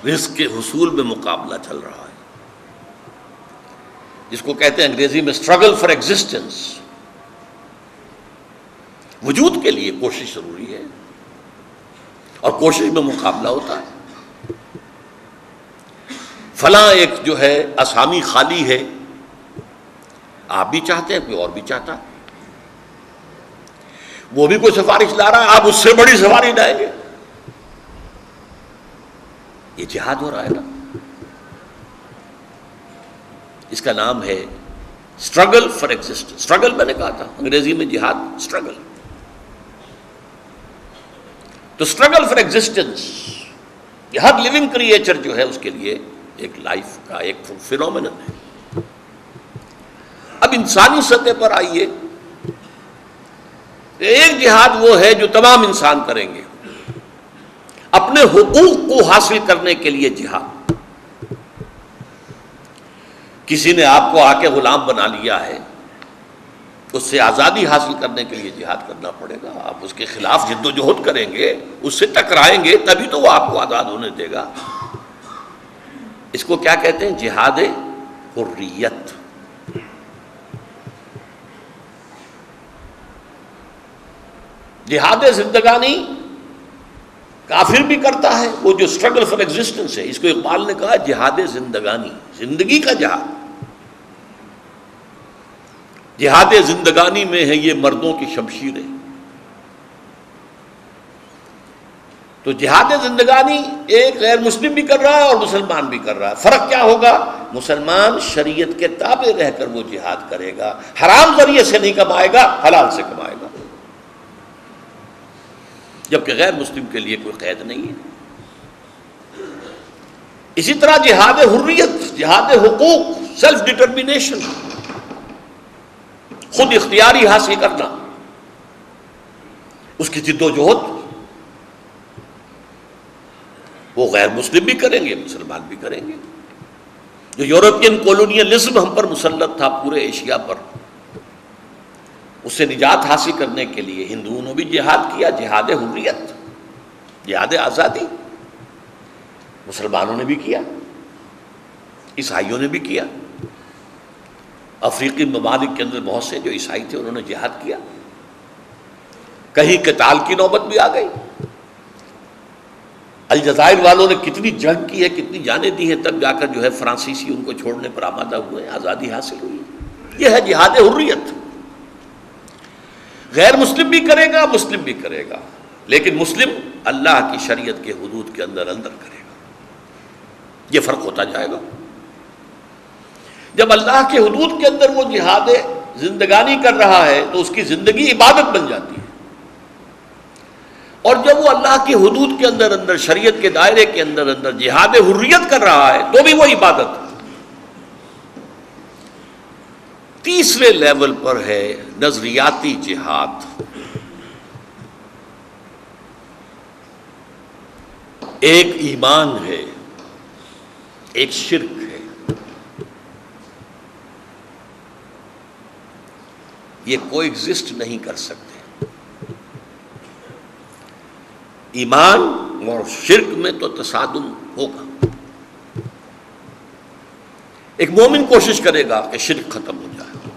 رزق کے حصول میں مقابلہ چل رہا ہے، جس کو کہتے ہیں انگریزی میں اسٹرگل فار ایگزسٹنس۔ وجود کے لیے کوشش ضروری ہے، اور کوشش میں مقابلہ ہوتا ہے۔ فلاں ایک جو ہے اسامی خالی ہے، آپ بھی چاہتے ہیں، کوئی اور بھی چاہتا ہے، وہ بھی کوئی سفارش لا رہا ہے، آپ اس سے بڑی سفارش لائیں گے، یہ جہاد ہو رہا ہے نا۔ اس کا نام ہے اسٹرگل فار ایگزسٹنس۔ اسٹرگل میں نے کہا تھا، انگریزی میں جہاد اسٹرگل۔ تو اسٹرگل فار ایگزسٹنس، یہ ہر لیونگ کریچر جو ہے اس کے لیے ایک لائف کا ایک فینومینن ہے۔ اب انسانی سطح پر آئیے، ایک جہاد وہ ہے جو تمام انسان کریں گے، اپنے حقوق کو حاصل کرنے کے لیے جہاد۔ کسی نے آپ کو آ کے غلام بنا لیا ہے، اس سے آزادی حاصل کرنے کے لیے جہاد کرنا پڑے گا۔ آپ اس کے خلاف جد و جہد کریں گے، اس سے ٹکرائیں گے، تبھی تو وہ آپ کو آزاد ہونے دے گا۔ اس کو کیا کہتے ہیں؟ جہاد حریت۔ جہاد زندگانی کافر بھی کرتا ہے، وہ جو اسٹرگل فار ایگزسٹنس ہے، اس کو اقبال نے کہا جہاد زندگانی، زندگی کا جہاد۔ جہاد زندگانی میں ہے یہ مردوں کی شمشیریں۔ تو جہاد زندگانی ایک غیر مسلم بھی کر رہا ہے اور مسلمان بھی کر رہا ہے۔ فرق کیا ہوگا؟ مسلمان شریعت کے تابع رہ کر وہ جہاد کرے گا، حرام ذریعے سے نہیں کمائے گا، حلال سے کمائے گا، جبکہ غیر مسلم کے لیے کوئی قید نہیں ہے۔ اسی طرح جہاد حریت، جہاد حقوق، سیلف ڈٹرمینیشن، خود اختیاری حاصل کرنا، اس کی جد و جہد وہ غیر مسلم بھی کریں گے، مسلمان بھی کریں گے۔ جو یورپین کولونیلزم ہم پر مسلط تھا پورے ایشیا پر، اس سے نجات حاصل کرنے کے لیے ہندوؤں نے بھی جہاد کیا، جہاد حریت۔ جہاد آزادی مسلمانوں نے بھی کیا، عیسائیوں نے بھی کیا، افریقی ممالک کے اندر بہت سے جو عیسائی تھے انہوں نے جہاد کیا، کہیں قتال کی نوبت بھی آ گئی۔ الجزائر والوں نے کتنی جنگ کی ہے، کتنی جانیں دی ہیں، تب جا کر جو ہے فرانسیسی ان کو چھوڑنے پر آمادہ ہوئے، آزادی حاصل ہوئی۔ یہ ہے جہاد حریت۔ غیر مسلم بھی کرے گا، مسلم بھی کرے گا، لیکن مسلم اللہ کی شریعت کے حدود کے اندر کرے گا۔ یہ فرق ہوتا جائے گا۔ جب اللہ کے حدود کے اندر وہ جہاد زندگانی کر رہا ہے تو اس کی زندگی عبادت بن جاتی ہے، اور جب وہ اللہ کی حدود کے اندر شریعت کے دائرے کے اندر جہاد حریت کر رہا ہے تو بھی وہ عبادت ہے۔ تیسرے لیول پر ہے نظریاتی جہاد۔ ایک ایمان ہے، ایک شرک ہے، یہ کوئی ایگزسٹ نہیں کر سکتے۔ ایمان اور شرک میں تو تصادم ہوگا۔ ایک مومن کوشش کرے گا کہ شرک ختم ہو جائے،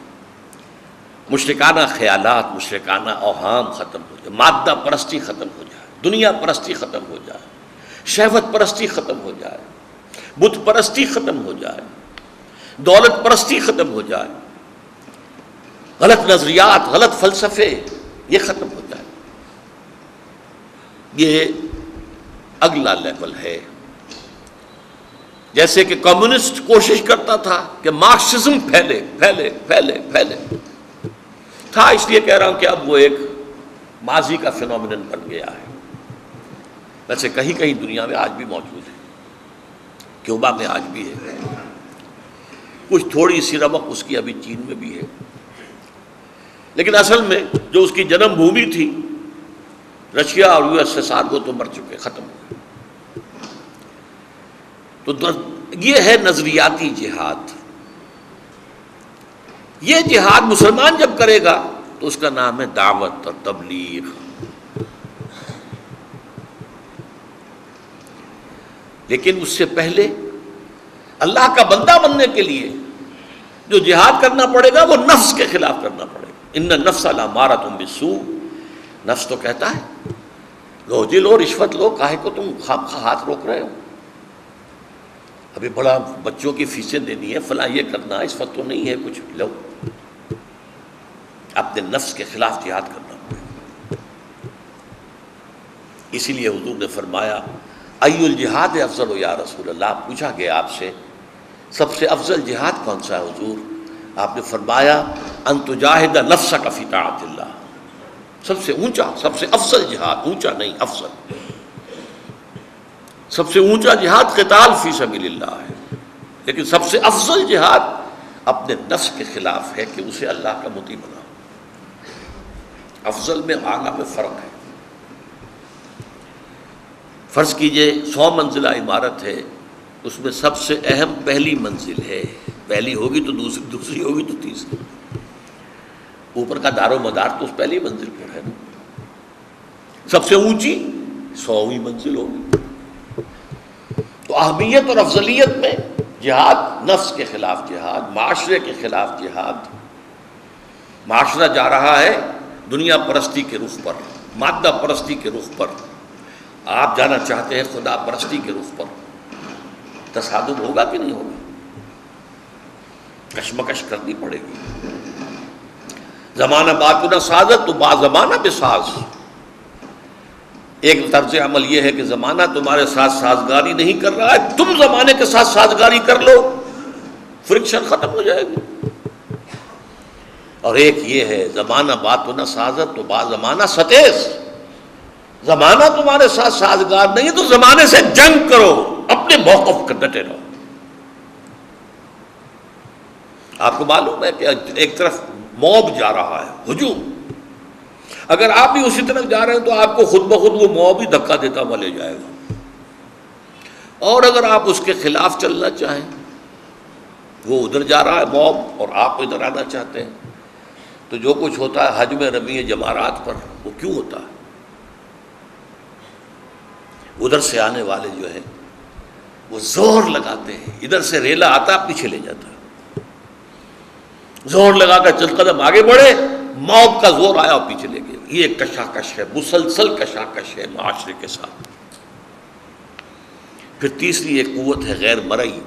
مشرکانہ خیالات، مشرکانہ اوہام ختم ہو جائے، مادہ پرستی ختم ہو جائے، دنیا پرستی ختم ہو جائے، شہوت پرستی ختم ہو جائے، بت پرستی ختم ہو جائے، دولت پرستی ختم ہو جائے، غلط نظریات، غلط فلسفے یہ ختم ہو جائے۔ یہ اگلا لیول ہے۔ جیسے کہ کمیونسٹ کوشش کرتا تھا کہ مارکسزم پھیلے پھیلے پھیلے پھیلے تھا، اس لیے کہہ رہا ہوں کہ اب وہ ایک ماضی کا فینومینن بن گیا ہے۔ ویسے کہیں کہیں دنیا میں آج بھی موجود ہے، کیوبا میں آج بھی ہے، کچھ تھوڑی سی رمق اس کی ابھی چین میں بھی ہے، لیکن اصل میں جو اس کی جنم بھومی تھی رشیا اور یو ایس ایس آر وہ تو مر چکے، ختم ہو گئے۔ تو یہ ہے نظریاتی جہاد۔ یہ جہاد مسلمان جب کرے گا تو اس کا نام ہے دعوت اور تبلیغ۔ لیکن اس سے پہلے اللہ کا بندہ بننے کے لیے جو جہاد کرنا پڑے گا وہ نفس کے خلاف کرنا پڑے گا۔ ان النفس لامارۃ بالسوء، نفس تو کہتا ہے لو جی لو، رشوت لو، کاہے کو تم خواہ ہاتھ روک رہے ہو، ابھی بڑا بچوں کی فیسیں دینی ہے، فلاں یہ کرنا، اس وقت تو نہیں ہے کچھ، لو۔ اپنے نفس کے خلاف جہاد کرنا پڑے گا۔ اسی لیے حضور نے فرمایا ای الجہاد افضل یا رسول اللہ، پوچھا گیا آپ سے سب سے افضل جہاد کون سا ہے حضور؟ آپ نے فرمایا ان تجاہد نفسک فی طاعت اللہ، سب سے اونچا، سب سے افضل جہاد، اونچا نہیں افضل، سب سے اونچا جہاد قتال فی سبیل اللہ ہے، لیکن سب سے افضل جہاد اپنے نفس کے خلاف ہے کہ اسے اللہ کا مطیع بناؤ۔ افضل میں اعلیٰ میں فرق ہے۔ فرض کیجئے 100 منزلہ عمارت ہے، اس میں سب سے اہم پہلی منزل ہے، پہلی ہوگی تو دوسری ہوگی تو تیسری، اوپر کا دار و مدار تو اس پہلی منزل پر ہے نا۔ سب سے اونچی 100ویں منزل ہوگی۔ تو اہمیت اور افضلیت میں جہاد، نفس کے خلاف جہاد، معاشرے کے خلاف جہاد۔ معاشرہ جا رہا ہے دنیا پرستی کے رخ پر، مادہ پرستی کے رخ پر، آپ جانا چاہتے ہیں خدا پرستی کے رخ پر، تصادم ہوگا کہ نہیں ہوگا؟ کشمکش کرنی پڑے گی۔ زمانہ باتنا سازت تو با زمانہ بے ساز۔ ایک طرز عمل یہ ہے کہ زمانہ تمہارے ساتھ سازگاری نہیں کر رہا ہے، تم زمانے کے ساتھ سازگاری کر لو، فرکشن ختم ہو جائے گی۔ اور ایک یہ ہے زمانہ باتنا سازت تو با زمانہ ستیز، زمانہ تمہارے ساتھ سازگار نہیں ہے تو زمانے سے جنگ کرو، اپنے موقف پر ڈٹے رہو۔ آپ کو معلوم ہے کہ ایک طرف موب جا رہا ہے، ہجوم، اگر آپ بھی اسی طرف جا رہے ہیں تو آپ کو خود بخود وہ موب ہی دھکا دیتا ہوا لے جائے گا، اور اگر آپ اس کے خلاف چلنا چاہیں، وہ ادھر جا رہا ہے موب اور آپ ادھر آنا چاہتے ہیں، تو جو کچھ ہوتا ہے حج میں رمی جمارات پر وہ کیوں ہوتا ہے؟ ادھر سے آنے والے جو ہیں وہ زور لگاتے ہیں، ادھر سے ریلا آتا پیچھے لے جاتا، زور لگا کر چند قدم آگے بڑھے، موت کا زور آیا اور پیچھے لے گئے۔ یہ کشاکش ہے، مسلسل کشاکش ہے معاشرے کے ساتھ۔ پھر تیسری ایک قوت ہے غیر مرئی،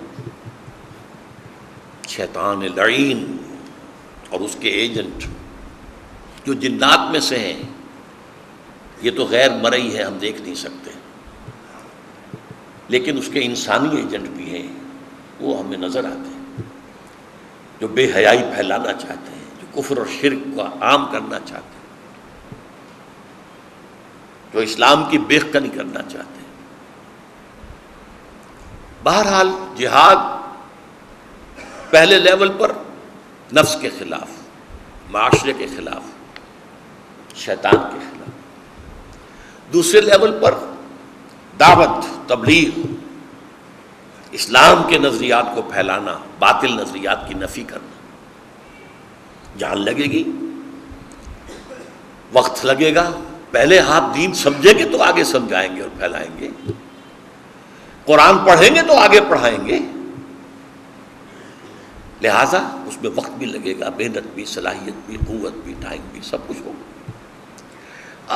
شیطان لعین اور اس کے ایجنٹ جو جنات میں سے ہیں۔ یہ تو غیر مرئی ہے، ہم دیکھ نہیں سکتے، لیکن اس کے انسانی ایجنٹ بھی ہیں، وہ ہمیں نظر آتے ہیں، جو بے حیائی پھیلانا چاہتے ہیں، جو کفر اور شرک کو عام کرنا چاہتے ہیں، جو اسلام کی بیخ کنی کرنا چاہتے ہیں۔ بہرحال جہاد پہلے لیول پر نفس کے خلاف، معاشرے کے خلاف، شیطان کے خلاف، دوسرے لیول پر دعوت، تبلیغ، اسلام کے نظریات کو پھیلانا، باطل نظریات کی نفی کرنا۔ جان لگے گی، وقت لگے گا، پہلے آپ دین سمجھیں گے تو آگے سمجھائیں گے اور پھیلائیں گے، قرآن پڑھیں گے تو آگے پڑھائیں گے، لہٰذا اس میں وقت بھی لگے گا، محنت بھی، صلاحیت بھی، قوت بھی، ٹائم بھی، سب کچھ ہوگا۔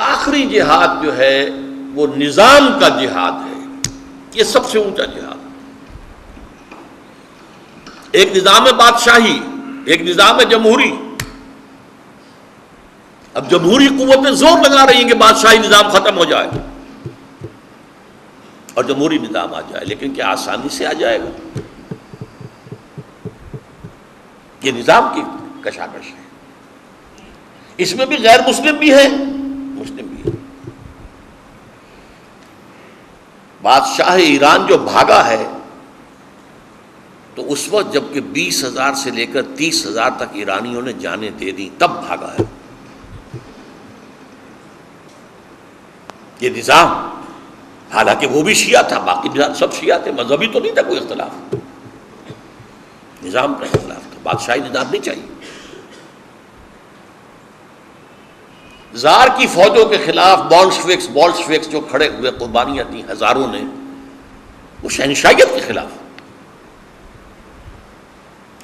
آخری جہاد جو ہے وہ نظام کا جہاد ہے، یہ سب سے اونچا جہاد۔ ایک نظام بادشاہی، ایک نظام جمہوری۔ اب جمہوری قوتیں زور لگا رہی ہیں کہ بادشاہی نظام ختم ہو جائے اور جمہوری نظام آ جائے، لیکن کیا آسانی سے آ جائے گا؟ یہ نظام کی کشاکش ہے، اس میں بھی غیر مسلم بھی ہے، مسلم بھی ہے۔ بادشاہ ایران جو بھاگا ہے تو اس وقت جب کہ 20,000 سے لے کر 30,000 تک ایرانیوں نے جانیں دے دی، تب بھاگا ہے۔ یہ نظام، حالانکہ وہ بھی شیعہ تھا، باقی سب شیعہ تھے، مذہبی تو نہیں تھا کوئی اختلاف، نظام کا اختلاف تھا، بادشاہی نظام نہیں چاہیے۔ زار کی فوجوں کے خلاف بولشویکس جو کھڑے ہوئے، قربانیاں دی ہزاروں نے، وہ شہنشاہیت کے خلاف،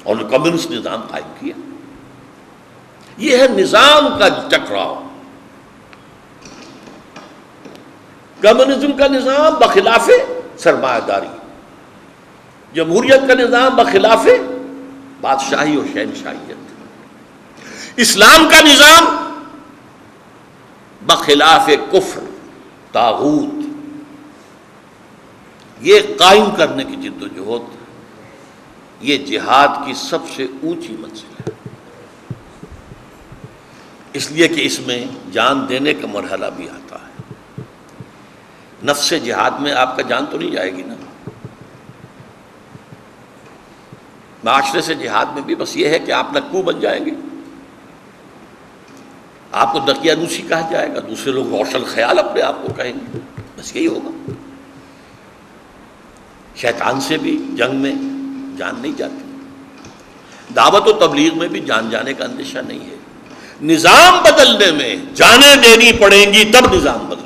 اور کمیونسٹ نظام قائم کیا۔ یہ ہے نظام کا ٹکراؤ۔ کمیونزم کا نظام بخلاف سرمایہ داری، جمہوریت کا نظام بخلاف بادشاہی اور شہنشاہیت، اسلام کا نظام بخلاف کفر، طاغوت۔ یہ قائم کرنے کی جدوجہد، یہ جہاد کی سب سے اونچی منزل ہے، اس لیے کہ اس میں جان دینے کا مرحلہ بھی آتا ہے۔ نفس جہاد میں آپ کا جان تو نہیں جائے گی نا، معاشرے سے جہاد میں بھی بس یہ ہے کہ آپ نکو بن جائیں گے، آپ کو دقیانوسی کہا جائے گا، دوسرے لوگ روشن خیال اپنے آپ کو کہیں گے، بس یہی ہوگا۔ شیطان سے بھی جنگ میں جان نہیں جاتی، دعوت و تبلیغ میں بھی جان جانے کا اندیشہ نہیں ہے۔ نظام بدلنے میں جانیں دینی پڑیں گی، تب نظام بدلے گا۔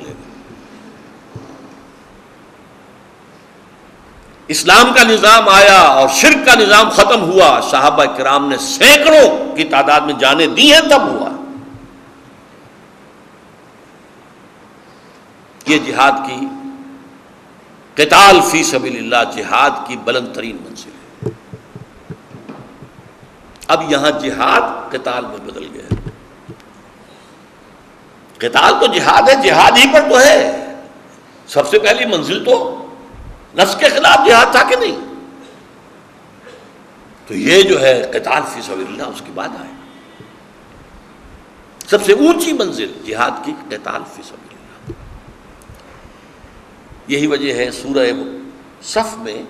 اسلام کا نظام آیا اور شرک کا نظام ختم ہوا، صحابہ کرام نے سینکڑوں کی تعداد میں جانیں دی ہیں، تب ہوا۔ یہ جہاد کی، قتال فی سبیل اللہ جہاد کی بلند ترین منزل ہے۔ اب یہاں جہاد قتال میں بدل گیا ہے۔ قتال تو جہاد ہے، جہاد ہی پر تو ہے۔ سب سے پہلی منزل تو نفس کے خلاف جہاد تھا کہ نہیں؟ تو یہ جو ہے قتال فی سبیل اللہ اس کے بعد آئے۔ سب سے اونچی منزل جہاد کی قتال فی سبیل اللہ۔ یہی وجہ ہے سورہ صف میں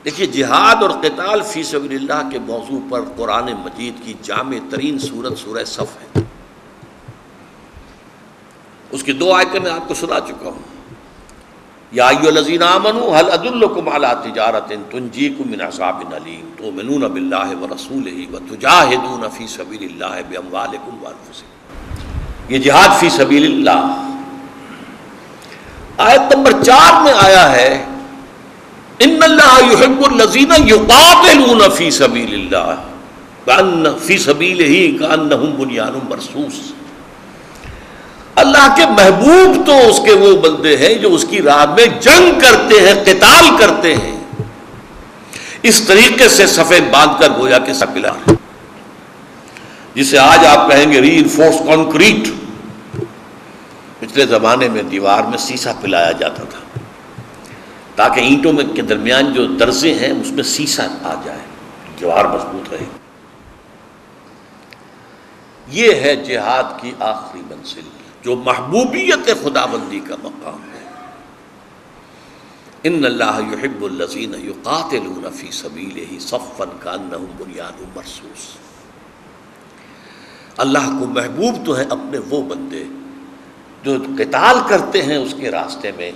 دیکھیے جہاد اور قتال فی سبیل اللہ کے موضوع پر قرآن مجید کی جامع ترین سورت سورہ صف ہے۔ اس کی 2 آیتیں میں آپ کو سنا چکا ہوں۔ یا ایھا الذین آمنوا هل ادلکم علی تجارۃ تنجیکم من عذاب الیم تؤمنون باللہ ورسولہ وتجاہدون فی سبیل اللہ باموالکم وانفسکم۔ یہ جہاد فی سبیل اللہ آیت نمبر 4 میں آیا ہے ان اللہ یحب الذین یقاتلون فی سبیل اللہ کأن فی سبیلہ کأنہم بنیان مرصوص. اللہ کے محبوب تو اس کے وہ بندے ہیں جو اس کی راہ میں جنگ کرتے ہیں، قتال کرتے ہیں، اس طریقے سے صفیں باندھ کر گویا کہ سب پلا رہے، جسے آج آپ کہیں گے ری انفورس کانکریٹ. پچھلے زمانے میں دیوار میں سیسا پلایا جاتا تھا تاکہ اینٹوں میں کے درمیان جو درزیں ہیں اس میں سیسا آ جائے، دیوار مضبوط رہے. یہ ہے جہاد کی آخری منزل جو محبوبیت خداوندی کا مقام ہے. ان اللہ یحب الذین یقاتلون فی سبیلہ صفا کأنہم بنیان مرصوص. اللہ کو محبوب تو ہے اپنے وہ بندے جو قتال کرتے ہیں اس کے راستے میں،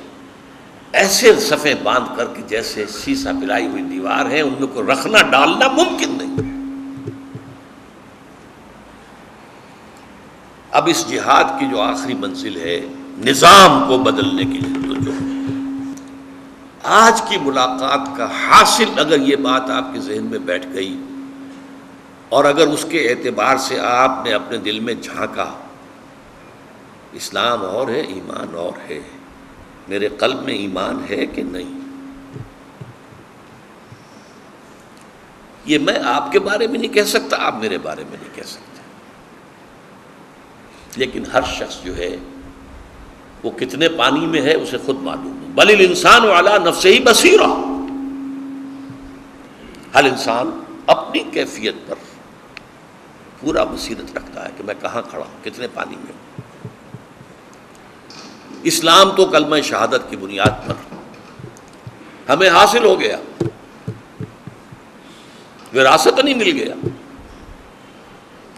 ایسے صفیں باندھ کر کہ جیسے سیسا پلائی ہوئی دیوار ہے، ان میں کو رکھنا ڈالنا ممکن نہیں. اب اس جہاد کی جو آخری منزل ہے نظام کو بدلنے کے لیے، تو جو آج کی ملاقات کا حاصل اگر یہ بات آپ کے ذہن میں بیٹھ گئی اور اگر اس کے اعتبار سے آپ نے اپنے دل میں جھانکا، اسلام اور ہے، ایمان اور ہے، میرے قلب میں ایمان ہے کہ نہیں. یہ میں آپ کے بارے میں نہیں کہہ سکتا، آپ میرے بارے میں نہیں کہہ سکتے، لیکن ہر شخص جو ہے وہ کتنے پانی میں ہے اسے خود معلوم ہے. بل الانسان علی نفسہ بصیرہ. ہر انسان اپنی کیفیت پر پورا بصیرت رکھتا ہے کہ میں کہاں کھڑا ہوں، کتنے پانی میں ہوں. اسلام تو کلمہ شہادت کی بنیاد پر ہمیں حاصل ہو گیا، وراثت نہیں مل گیا.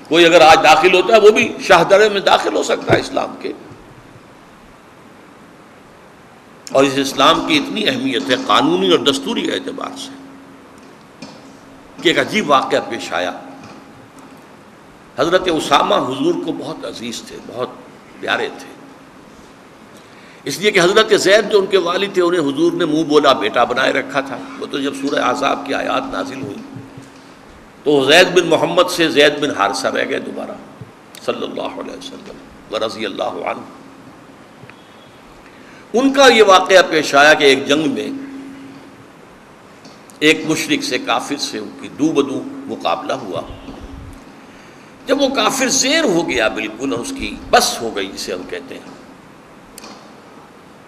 کوئی اگر آج داخل ہوتا ہے وہ بھی شاہ درے میں داخل ہو سکتا ہے اسلام کے. اور اس اسلام کی اتنی اہمیت ہے قانونی اور دستوری اعتبار سے کہ ایک عجیب واقعہ پیش آیا. حضرت اسامہ حضور کو بہت عزیز تھے، بہت پیارے تھے، اس لیے کہ حضرت زید جو ان کے والد تھے انہیں حضور نے منہ بولا بیٹا بنائے رکھا تھا. وہ تو جب سورہ احزاب کی آیات نازل ہوئی تو زید بن محمد سے زید بن حارثہ رہ گئے دوبارہ صلی اللہ علیہ وسلم ورضی اللہ عنہ. ان کا یہ واقعہ پیش آیا کہ ایک جنگ میں ایک مشرک سے، کافر سے ان کی دو بدو مقابلہ ہوا. جب وہ کافر زیر ہو گیا بالکل اور اس کی بس ہو گئی جسے ہم کہتے ہیں،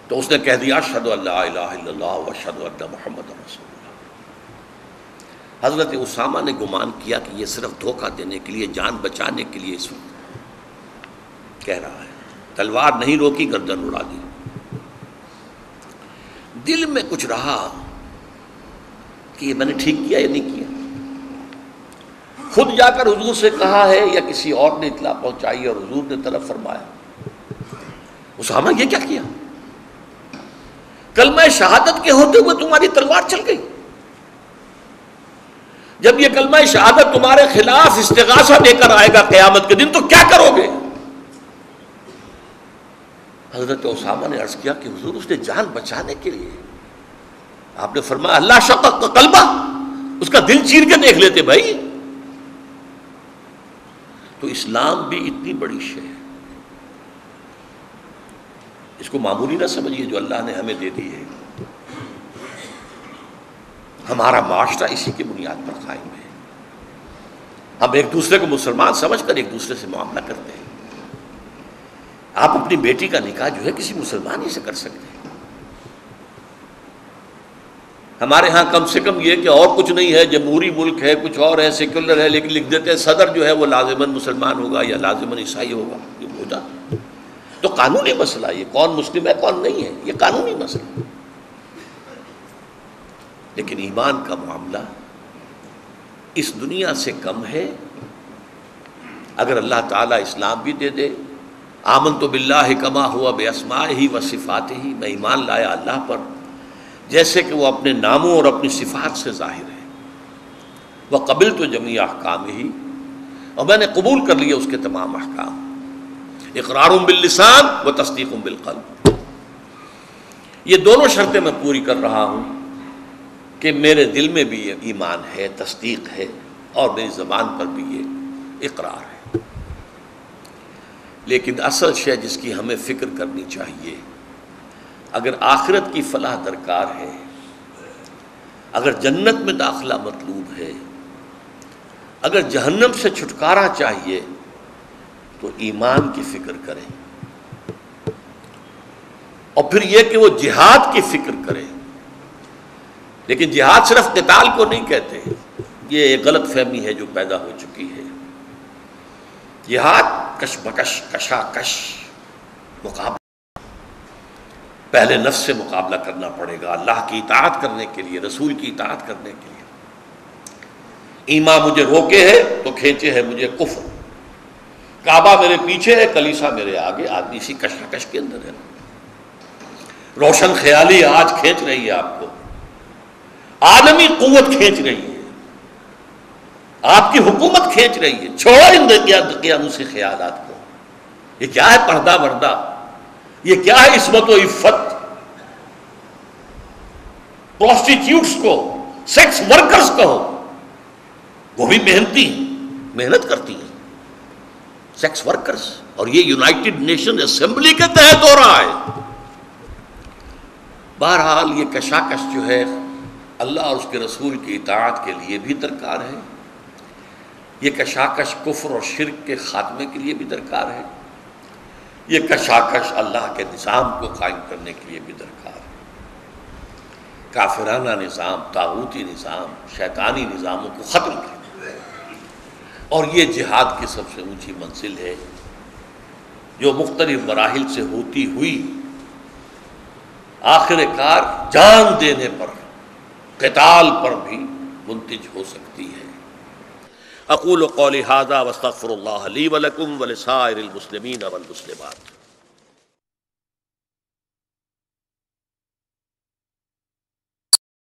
تو اس نے کہہ دیا اشہد ان لا الہ الا اللہ واشہد ان محمد رسول اللہ. حضرت اسامہ نے گمان کیا کہ یہ صرف دھوکہ دینے کے لیے، جان بچانے کے لیے اس وقت کہہ رہا ہے. تلوار نہیں روکی، گردن اڑا دی. دل میں کچھ رہا کہ یہ میں نے ٹھیک کیا یا نہیں کیا. خود جا کر حضور سے کہا ہے یا کسی اور نے اطلاع پہنچائی اور حضور نے طلب فرمایا. اسامہ یہ کیا کیا؟ کلمہ شہادت کے ہوتے ہوئے تمہاری تلوار چل گئی. جب یہ کلمہ شہادت تمہارے خلاف استغاثہ دے کر آئے گا قیامت کے دن تو کیا کرو گے؟ حضرت اسامہ نے عرض کیا کہ حضور اس نے جان بچانے کے لیے. آپ نے فرمایا اللہ شقق کا قلبہ، اس کا دل چیر کے دیکھ لیتے بھائی. تو اسلام بھی اتنی بڑی شے ہے، اس کو معمولی نہ سمجھیے جو اللہ نے ہمیں دے دی ہے. ہمارا معاشرہ اسی کی بنیاد پر قائم ہے. ہم ایک دوسرے کو مسلمان سمجھ کر ایک دوسرے سے معاملہ کرتے ہیں. آپ اپنی بیٹی کا نکاح جو ہے کسی مسلمان ہی سے کر سکتے ہیں. ہمارے ہاں کم سے کم یہ کہ اور کچھ نہیں ہے، جمہوری ملک ہے، کچھ اور ہے، سیکولر ہے، لیکن لکھ دیتے ہیں صدر جو ہے وہ لازماً مسلمان ہوگا یا لازماً عیسائی ہوگا. یہ ہوتا تو قانونی مسئلہ، یہ کون مسلم ہے کون نہیں ہے یہ قانونی مسئلہ. لیکن ایمان کا معاملہ اس دنیا سے کم ہے. اگر اللہ تعالیٰ اسلام بھی دے دے، آمنت باللہ کما ہوا باسمائہ و صفاتہ، میں ایمان لایا اللہ پر جیسے کہ وہ اپنے ناموں اور اپنی صفات سے ظاہر ہے. وقبلت جمیع احکامہ، اور میں نے قبول کر لیا اس کے تمام احکام. اقرار باللسان و تصدیق بالقلب. یہ دونوں شرطیں میں پوری کر رہا ہوں کہ میرے دل میں بھی یہ ایمان ہے، تصدیق ہے، اور میری زبان پر بھی یہ اقرار ہے۔ لیکن اصل شے جس کی ہمیں فکر کرنی چاہیے، اگر آخرت کی فلاح درکار ہے، اگر جنت میں داخلہ مطلوب ہے، اگر جہنم سے چھٹکارا چاہیے، تو ایمان کی فکر کریں، اور پھر یہ کہ وہ جہاد کی فکر کریں۔ لیکن جہاد صرف قتال کو نہیں کہتے، یہ ایک غلط فہمی ہے جو پیدا ہو چکی ہے۔ جہاد کشمکش، کشاکش، مقابلہ، پہلے نفس سے مقابلہ کرنا پڑے گا اللہ کی اطاعت کرنے کے لیے، رسول کی اطاعت کرنے کے لیے۔ ایمان مجھے روکے ہے تو کھینچے ہے مجھے کفر، کعبہ میرے پیچھے ہے، کلیسا میرے آگے، آدمی اسی کشاکش کے اندر ہے۔ روشن خیالی آج کھینچ رہی ہے آپ کو، عالمی قوت کھینچ رہی ہے، آپ کی حکومت کھینچ رہی ہے۔ چھوڑو ان دقیانوسی خیالات کو۔ یہ کیا ہے پردہ وردہ، یہ کیا ہے عصمت و عفت؟ پروسٹیٹیوٹس کو، سیکس ورکرز کہو، وہ بھی محنتی ہیں، محنت کرتی ہیں، سیکس ورکرز، اور یہ یونائٹڈ نیشن اسمبلی کے تحت ہو رہا ہے۔ بہرحال یہ کشاکش جو ہے اللہ اور اس کے رسول کی اطاعت کے لیے بھی درکار ہے، یہ کشاکش کفر اور شرک کے خاتمے کے لیے بھی درکار ہے، یہ کشاکش اللہ کے نظام کو قائم کرنے کے لیے بھی درکار ہے۔ کافرانہ نظام، طاغوتی نظام، شیطانی نظاموں کو ختم کرنا، اور یہ جہاد کی سب سے اونچی منزل ہے جو مختلف مراحل سے ہوتی ہوئی آخر کار جان دینے پر، قتال پر بھی منتج ہو سکتی ہے۔ اقول قولی ھذا واستغفر اللہ لی ولکم ولسائر المسلمین والمسلمات۔